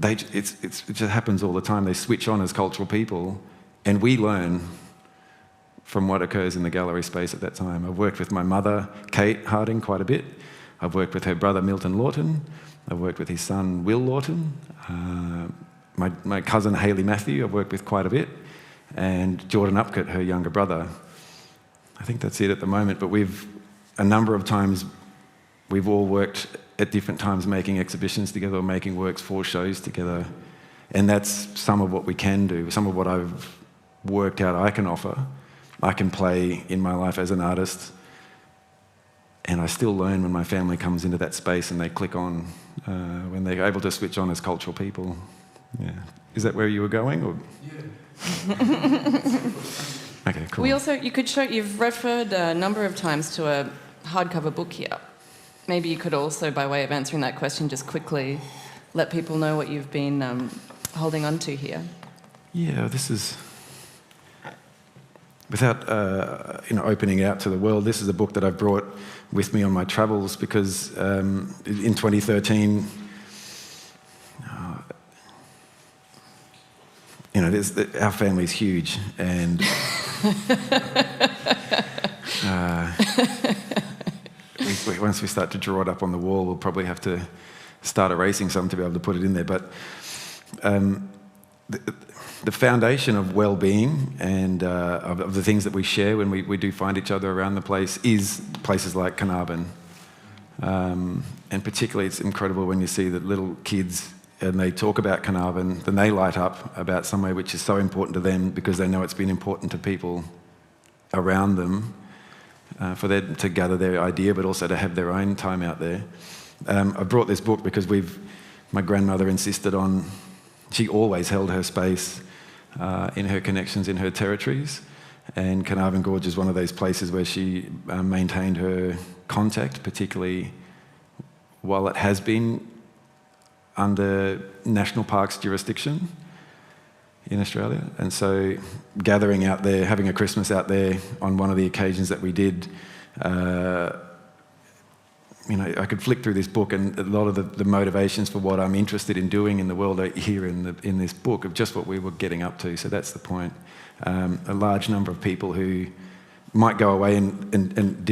it just happens all the time. They switch on as cultural people, and we learn from what occurs in the gallery space at that time. I've worked with my mother, Kate Harding, quite a bit. I've worked with her brother, Milton Lawton. I've worked with his son, Will Lawton. My cousin, Hayley Matthew, I've worked with quite a bit. And Jordan Upcott, her younger brother. I think that's it at the moment, but a number of times, we've all worked at different times making exhibitions together or making works for shows together. And that's some of what we can do, some of what I've worked out I can offer. I can play in my life as an artist, and I still learn when my family comes into that space and they click on, when they're able to switch on as cultural people. Yeah. Is that where you were going? Or? Yeah. Okay, cool. You've referred a number of times to a hardcover book here. Maybe you could also, by way of answering that question, just quickly let people know what you've been holding on to here. Yeah, this is, without opening out to the world, this is a book that I've brought with me on my travels because in 2013, our family's huge, and once we start to draw it up on the wall, we'll probably have to start erasing some to be able to put it in there. But the foundation of well-being and of the things that we share when we do find each other around the place is places like Carnarvon. And particularly it's incredible when you see that little kids and they talk about Carnarvon, then they light up about somewhere which is so important to them because they know it's been important to people around them for them to gather their idea, but also to have their own time out there. I brought this book because my grandmother insisted on, she always held her space in her connections in her territories, and Carnarvon Gorge is one of those places where she maintained her contact, particularly while it has been under national parks jurisdiction in Australia. And so gathering out there, having a Christmas out there on one of the occasions that we did, I could flick through this book, and a lot of the motivations for what I'm interested in doing in the world are here in this book of just what we were getting up to. So that's the point. A large number of people who might go away and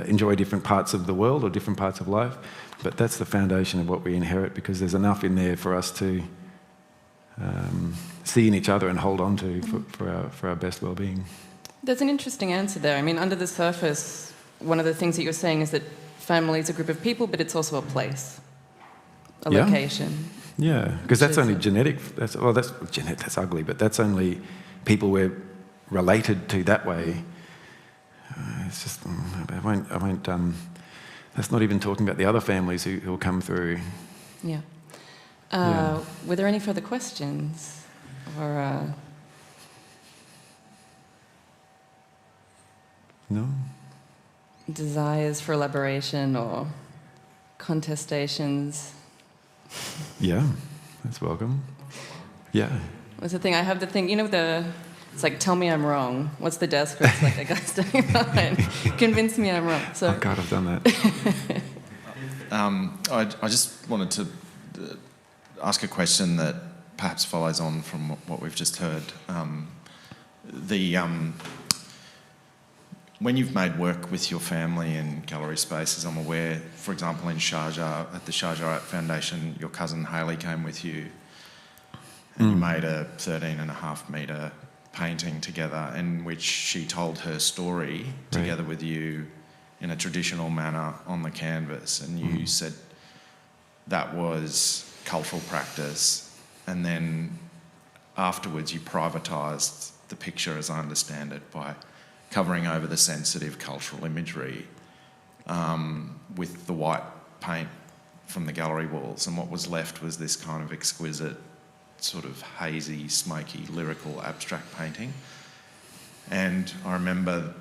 enjoy different parts of the world or different parts of life, but that's the foundation of what we inherit, because there's enough in there for us to see in each other and hold on to for our best well-being. There's an interesting answer there. I mean, under the surface, one of the things that you're saying is that family is a group of people, but it's also a place, a Yeah. location. Yeah, because that's only genetic. That's genetic. That's ugly, but that's only people we're related to that way. It's just I won't. That's not even talking about the other families who'll come through. Yeah. Yeah. Were there any further questions, or? No. Desires for elaboration or contestations? Yeah, that's welcome. Yeah. What's the thing? I have the thing, it's like, tell me I'm wrong. What's the desk where it's like, a guy standing behind, convince me I'm wrong. So. Oh God, I've done that. I just wanted to ask a question that perhaps follows on from what we've just heard. When you've made work with your family in gallery spaces, I'm aware, for example, in Sharjah, at the Sharjah Art Foundation, your cousin Hayley came with you and you made a 13.5 metre painting together in which she told her story together with you in a traditional manner on the canvas, and you said that was cultural practice, and then afterwards you privatised the picture, as I understand it, by covering over the sensitive cultural imagery with the white paint from the gallery walls, and what was left was this kind of exquisite, sort of hazy, smoky, lyrical, abstract painting. And I remember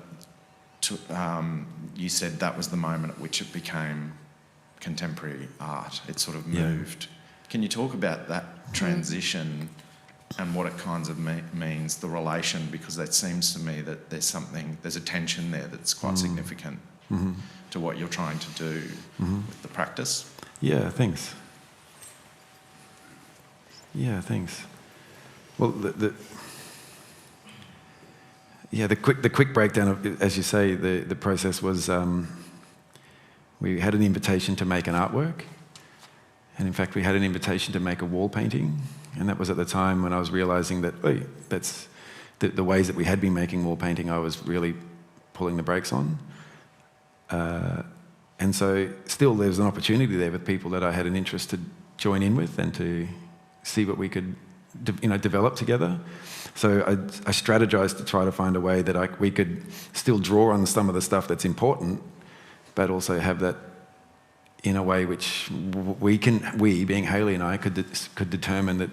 you said that was the moment at which it became contemporary art. It sort of moved. Can you talk about that transition and what it kinds of means, the relation, because it seems to me that there's a tension there that's quite significant to what you're trying to do with the practice. Yeah, thanks. Yeah, thanks. Well, the quick breakdown of, as you say, the process was we had an invitation to make an artwork, and in fact we had an invitation to make a wall painting, and that was at the time when I was realising that that's the ways that we had been making wall painting, I was really pulling the brakes on. And so still there's an opportunity there with people that I had an interest to join in with and to see what we could develop together. So I strategized to try to find a way that we could still draw on some of the stuff that's important, but also have that in a way which we, being Hayley and I, could determine that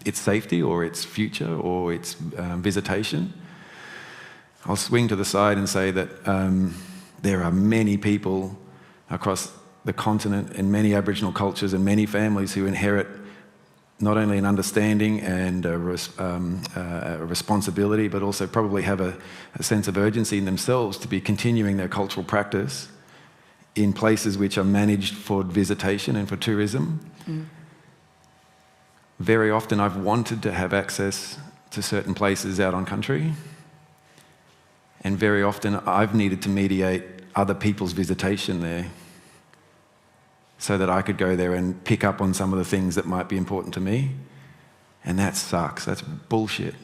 its safety or its future or its visitation. I'll swing to the side and say that there are many people across the continent and many Aboriginal cultures and many families who inherit not only an understanding and a responsibility, but also probably have a sense of urgency in themselves to be continuing their cultural practice in places which are managed for visitation and for tourism. Very often I've wanted to have access to certain places out on country, and very often I've needed to mediate other people's visitation there so that I could go there and pick up on some of the things that might be important to me. And that sucks. That's bullshit.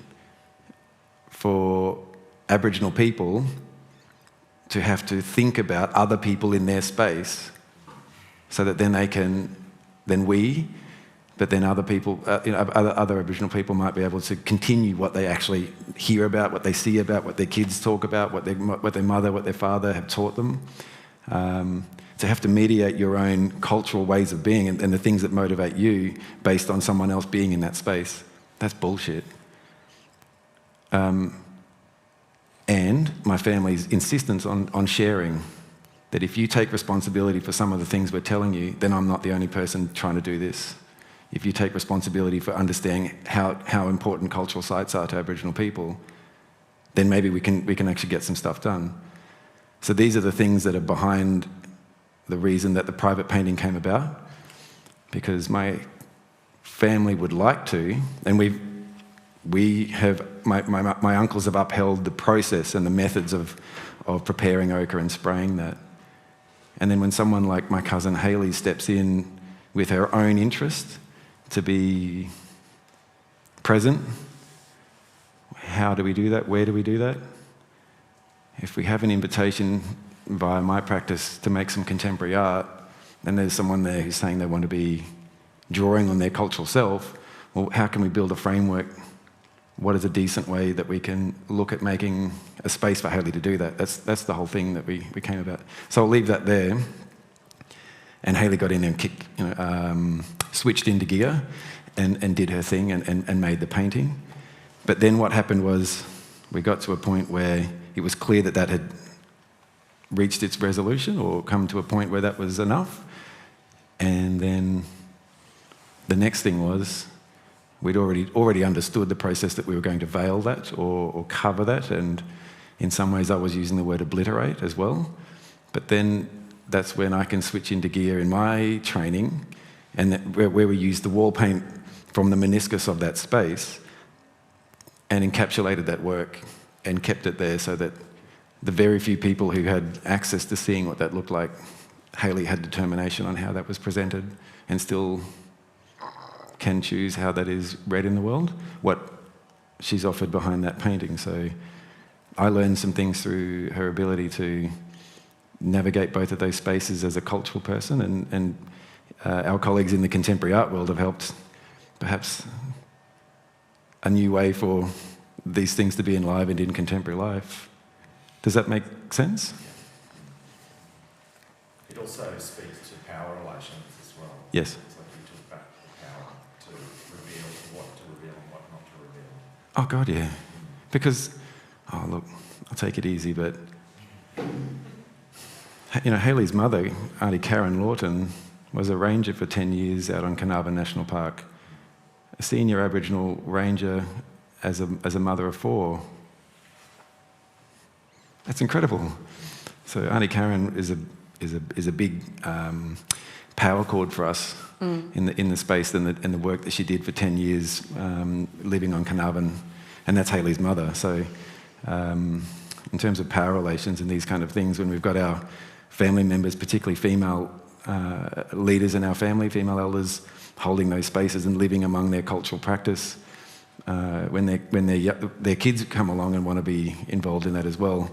For Aboriginal people to have to think about other people in their space so that then but then other people, other Aboriginal people might be able to continue what they actually hear about, what they see about, what their kids talk about, what their mother, what their father have taught them. To have to mediate your own cultural ways of being and the things that motivate you based on someone else being in that space, that's bullshit. And my family's insistence on sharing, that if you take responsibility for some of the things we're telling you, then I'm not the only person trying to do this. If you take responsibility for understanding how important cultural sites are to Aboriginal people, then maybe we can actually get some stuff done. So these are the things that are behind the reason that the private painting came about, because my family would like to, and we have, my uncles have upheld the process and the methods of preparing ochre and spraying that. And then when someone like my cousin Hayley steps in with her own interest to be present, how do we do that? Where do we do that? If we have an invitation, via my practice to make some contemporary art, and there's someone there who's saying they want to be drawing on their cultural self, well, how can we build a framework? What is a decent way that we can look at making a space for Hayley to do that? That's the whole thing that we came about. So I'll leave that there. And Hayley got in and switched into gear and did her thing and made the painting. But then what happened was we got to a point where it was clear that that had reached its resolution or come to a point where that was enough. And then the next thing was we'd already understood the process that we were going to veil that or cover that, and in some ways I was using the word obliterate as well. But then that's when I can switch into gear in my training, and where we used the wall paint from the meniscus of that space and encapsulated that work and kept it there so that the very few people who had access to seeing what that looked like, Hayley had determination on how that was presented and still can choose how that is read in the world, what she's offered behind that painting. So I learned some things through her ability to navigate both of those spaces as a cultural person, and our colleagues in the contemporary art world have helped perhaps a new way for these things to be enlivened in contemporary life. Does that make sense? It also speaks to power relations as well. Yes. It's like you took back the power to reveal what to reveal and what not to reveal. Oh God, yeah. Because, oh look, I'll take it easy, but you know, Hayley's mother, Auntie Karen Lawton, was a ranger for 10 years out on Carnarvon National Park, a senior Aboriginal ranger as a mother of 4. That's incredible. So Auntie Karen is a big power cord for us in the space and the work that she did for 10 years living on Carnarvon, and that's Hayley's mother. So in terms of power relations and these kind of things, when we've got our family members, particularly female leaders in our family, female elders, holding those spaces and living among their cultural practice, when their kids come along and want to be involved in that as well.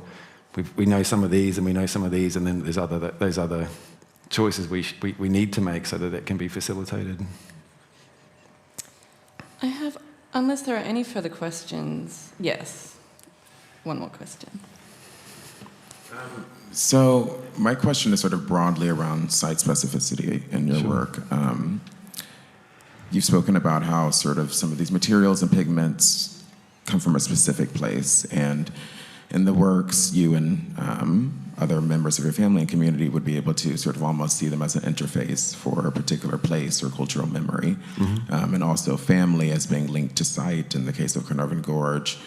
We know some of these and we know some of these, and then there's those other choices we need to make so that it can be facilitated. I have, unless there are any further questions, yes, one more question. So my question is sort of broadly around site specificity in your work. You've spoken about how sort of some of these materials and pigments come from a specific place, and in the works, you and other members of your family and community would be able to sort of almost see them as an interface for a particular place or cultural memory, and also family as being linked to site in the case of Carnarvon Gorge,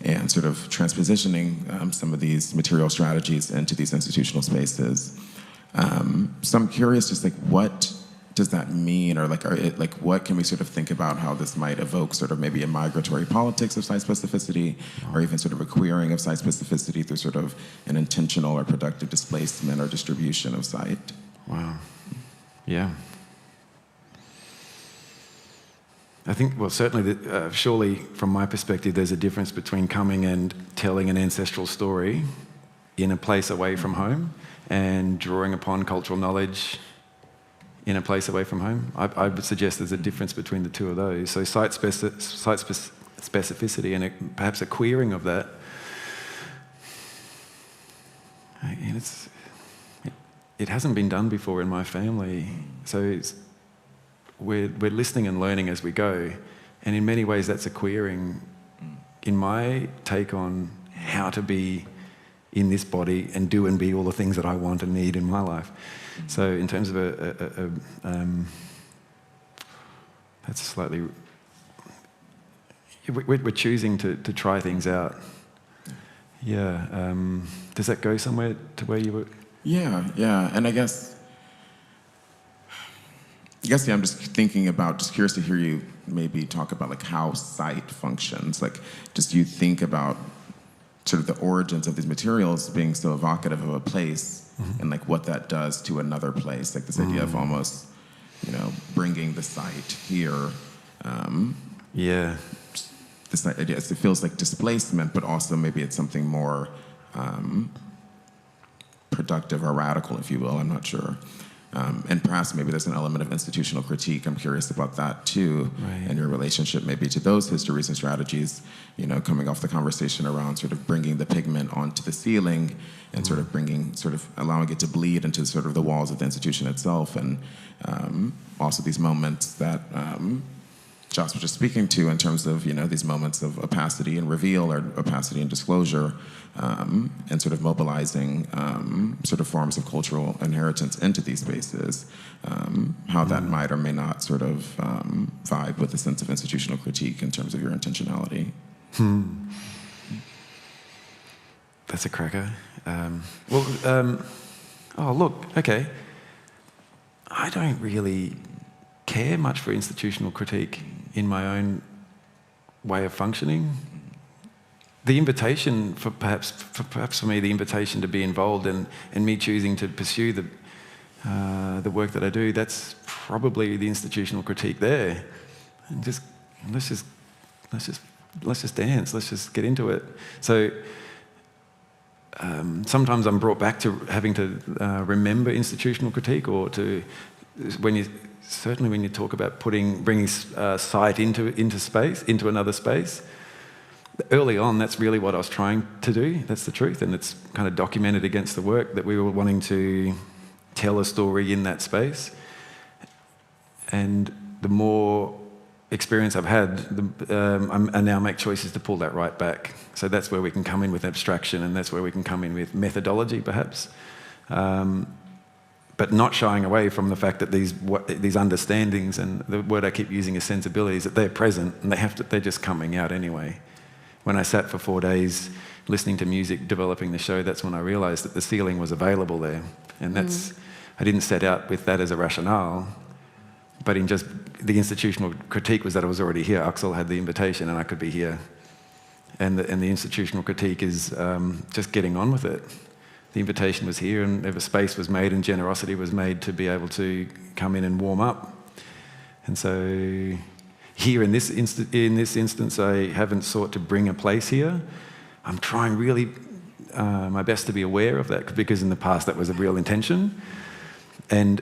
and sort of transpositioning some of these material strategies into these institutional spaces. So I'm curious, just like, what does that mean, or what can we sort of think about how this might evoke sort of maybe a migratory politics of site specificity, or even sort of a queering of site specificity through sort of an intentional or productive displacement or distribution of site? Wow. Yeah. I think, well, certainly, surely from my perspective, there's a difference between coming and telling an ancestral story in a place away from home and drawing upon cultural knowledge in a place away from home. I would suggest there's a difference between the two of those. So site specificity and perhaps a queering of that. And it hasn't been done before in my family. So we're listening and learning as we go. And in many ways that's a queering in my take on how to be in this body and do and be all the things that I want and need in my life. So in terms of that's slightly, we're choosing to try things out. Yeah. Does that go somewhere to where you were? Yeah. And I guess I'm just thinking about, just curious to hear you maybe talk about like how site functions. Like, just you think about sort of the origins of these materials being so evocative of a place, and like what that does to another place, like this idea of almost, bringing the site here. This idea, it feels like displacement, but also maybe it's something more productive or radical, if you will. I'm not sure. And perhaps maybe there's an element of institutional critique. I'm curious about that too, Right. and your relationship maybe to those histories and strategies, you know, coming off the conversation around sort of bringing the pigment onto the ceiling and sort of allowing it to bleed into sort of the walls of the institution itself, and also these moments that Joss was just speaking to in terms of, you know, these moments of opacity and reveal, or opacity and disclosure, and sort of mobilizing sort of forms of cultural inheritance into these spaces, how that might or may not sort of vibe with a sense of institutional critique in terms of your intentionality. That's a cracker. Oh, look, okay. I don't really care much for institutional critique in my own way of functioning. The invitation perhaps for me, the invitation to be involved and me choosing to pursue the work that I do, that's probably the institutional critique there. And let's just dance, let's just get into it. So sometimes I'm brought back to having to remember institutional critique, or when you talk about bringing sight into space, into another space. Early on, that's really what I was trying to do. That's the truth, and it's kind of documented against the work that we were wanting to tell a story in that space. And the more experience I've had, I now make choices to pull that right back. So that's where we can come in with abstraction, and that's where we can come in with methodology, perhaps. But not shying away from the fact that these understandings, and the word I keep using is sensibilities, that they're present and they're just coming out anyway. When I sat for 4 days listening to music, developing the show, that's when I realised that the ceiling was available there. And I didn't set out with that as a rationale, but in just the institutional critique was that I was already here. Axel had the invitation and I could be here. And the institutional critique is just getting on with it. The invitation was here, and a space was made and generosity was made to be able to come in and warm up. And so here in this instance, I haven't sought to bring a place here. I'm trying really my best to be aware of that, because in the past that was a real intention. And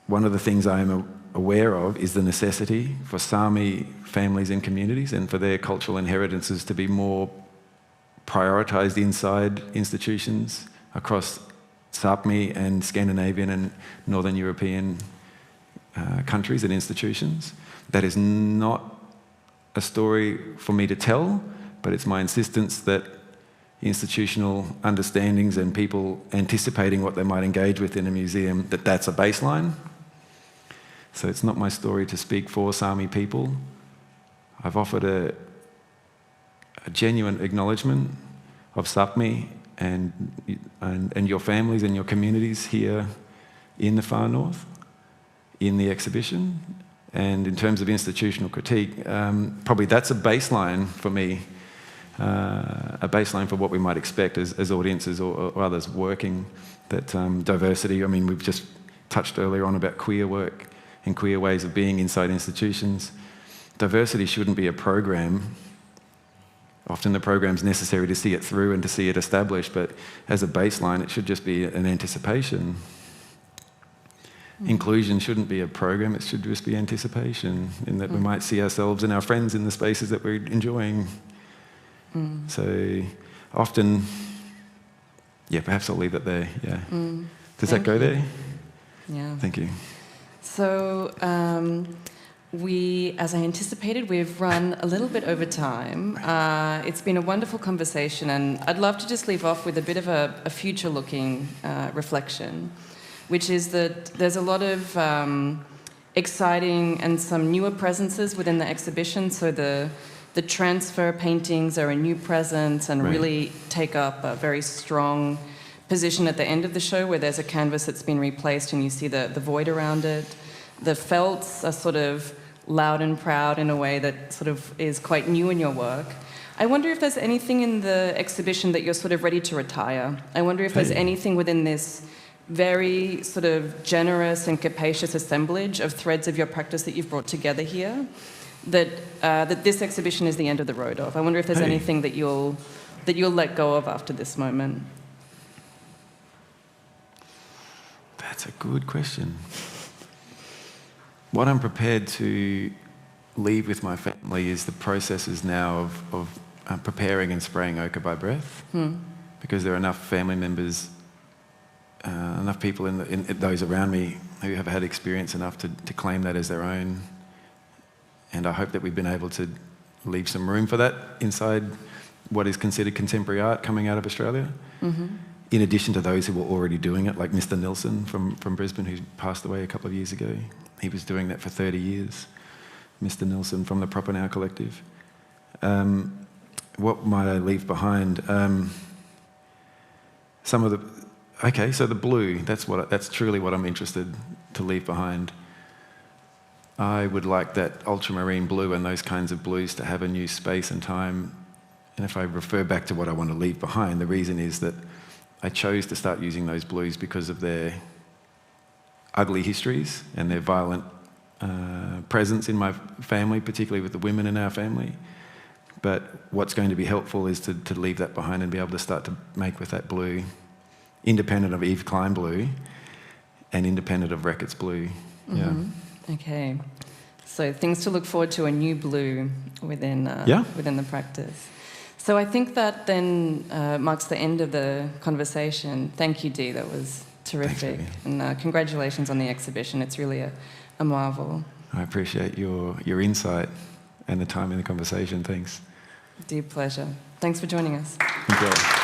one of the things I am aware of is the necessity for Sami families and communities, and for their cultural inheritances to be more prioritised inside institutions across Sápmi and Scandinavian and Northern European countries and institutions. That is not a story for me to tell, but it's my insistence that institutional understandings and people anticipating what they might engage with in a museum, that's a baseline. So it's not my story to speak for Sami people. I've offered a genuine acknowledgement of Sápmi and your families and your communities here in the far north, in the exhibition. And in terms of institutional critique, probably that's a baseline for me, a baseline for what we might expect as audiences or others working, that diversity, I mean, we've just touched earlier on about queer work and queer ways of being inside institutions. Diversity shouldn't be a program. Often the program's necessary to see it through and to see it established, but as a baseline, it should just be an anticipation. Inclusion shouldn't be a program, it should just be anticipation, in that we might see ourselves and our friends in the spaces that we're enjoying. So often, perhaps I'll leave that there, Does that go there? Yeah. Thank you. So, as I anticipated, we've run a little bit over time. It's been a wonderful conversation, and I'd love to just leave off with a bit of a future-looking reflection, which is that there's a lot of exciting and some newer presences within the exhibition. So the transfer paintings are a new presence and really take up a very strong position at the end of the show, where there's a canvas that's been replaced and you see the void around it. The felts are sort of loud and proud in a way that sort of is quite new in your work. I wonder if there's anything in the exhibition that you're sort of ready to retire. I wonder if there's anything within this very sort of generous and capacious assemblage of threads of your practice that you've brought together here, that this exhibition is the end of the road of. I wonder if there's anything that you'll let go of after this moment. That's a good question. What I'm prepared to leave with my family is the processes now of preparing and spraying ochre by breath, because there are enough family members, enough people in those around me who have had experience enough to claim that as their own. And I hope that we've been able to leave some room for that inside what is considered contemporary art coming out of Australia. In addition to those who were already doing it, like Mr. Nilsson from Brisbane, who passed away a couple of years ago. He was doing that for 30 years. Mr. Nilsson from the Proper Now Collective. What might I leave behind? So the blue, that's truly what I'm interested to leave behind. I would like that ultramarine blue and those kinds of blues to have a new space and time. And if I refer back to what I want to leave behind, the reason is that I chose to start using those blues because of their ugly histories and their violent presence in my family, particularly with the women in our family. But what's going to be helpful is to leave that behind and be able to start to make with that blue, independent of Yves Klein blue and independent of Reckitt's blue. Yeah. Okay. So things to look forward to, a new blue within the practice. So I think that then marks the end of the conversation. Thank you, Dee. That was terrific. Thanks, and congratulations on the exhibition. It's really a marvel. I appreciate your insight and the time in the conversation. Thanks. Deep pleasure. Thanks for joining us. Enjoy.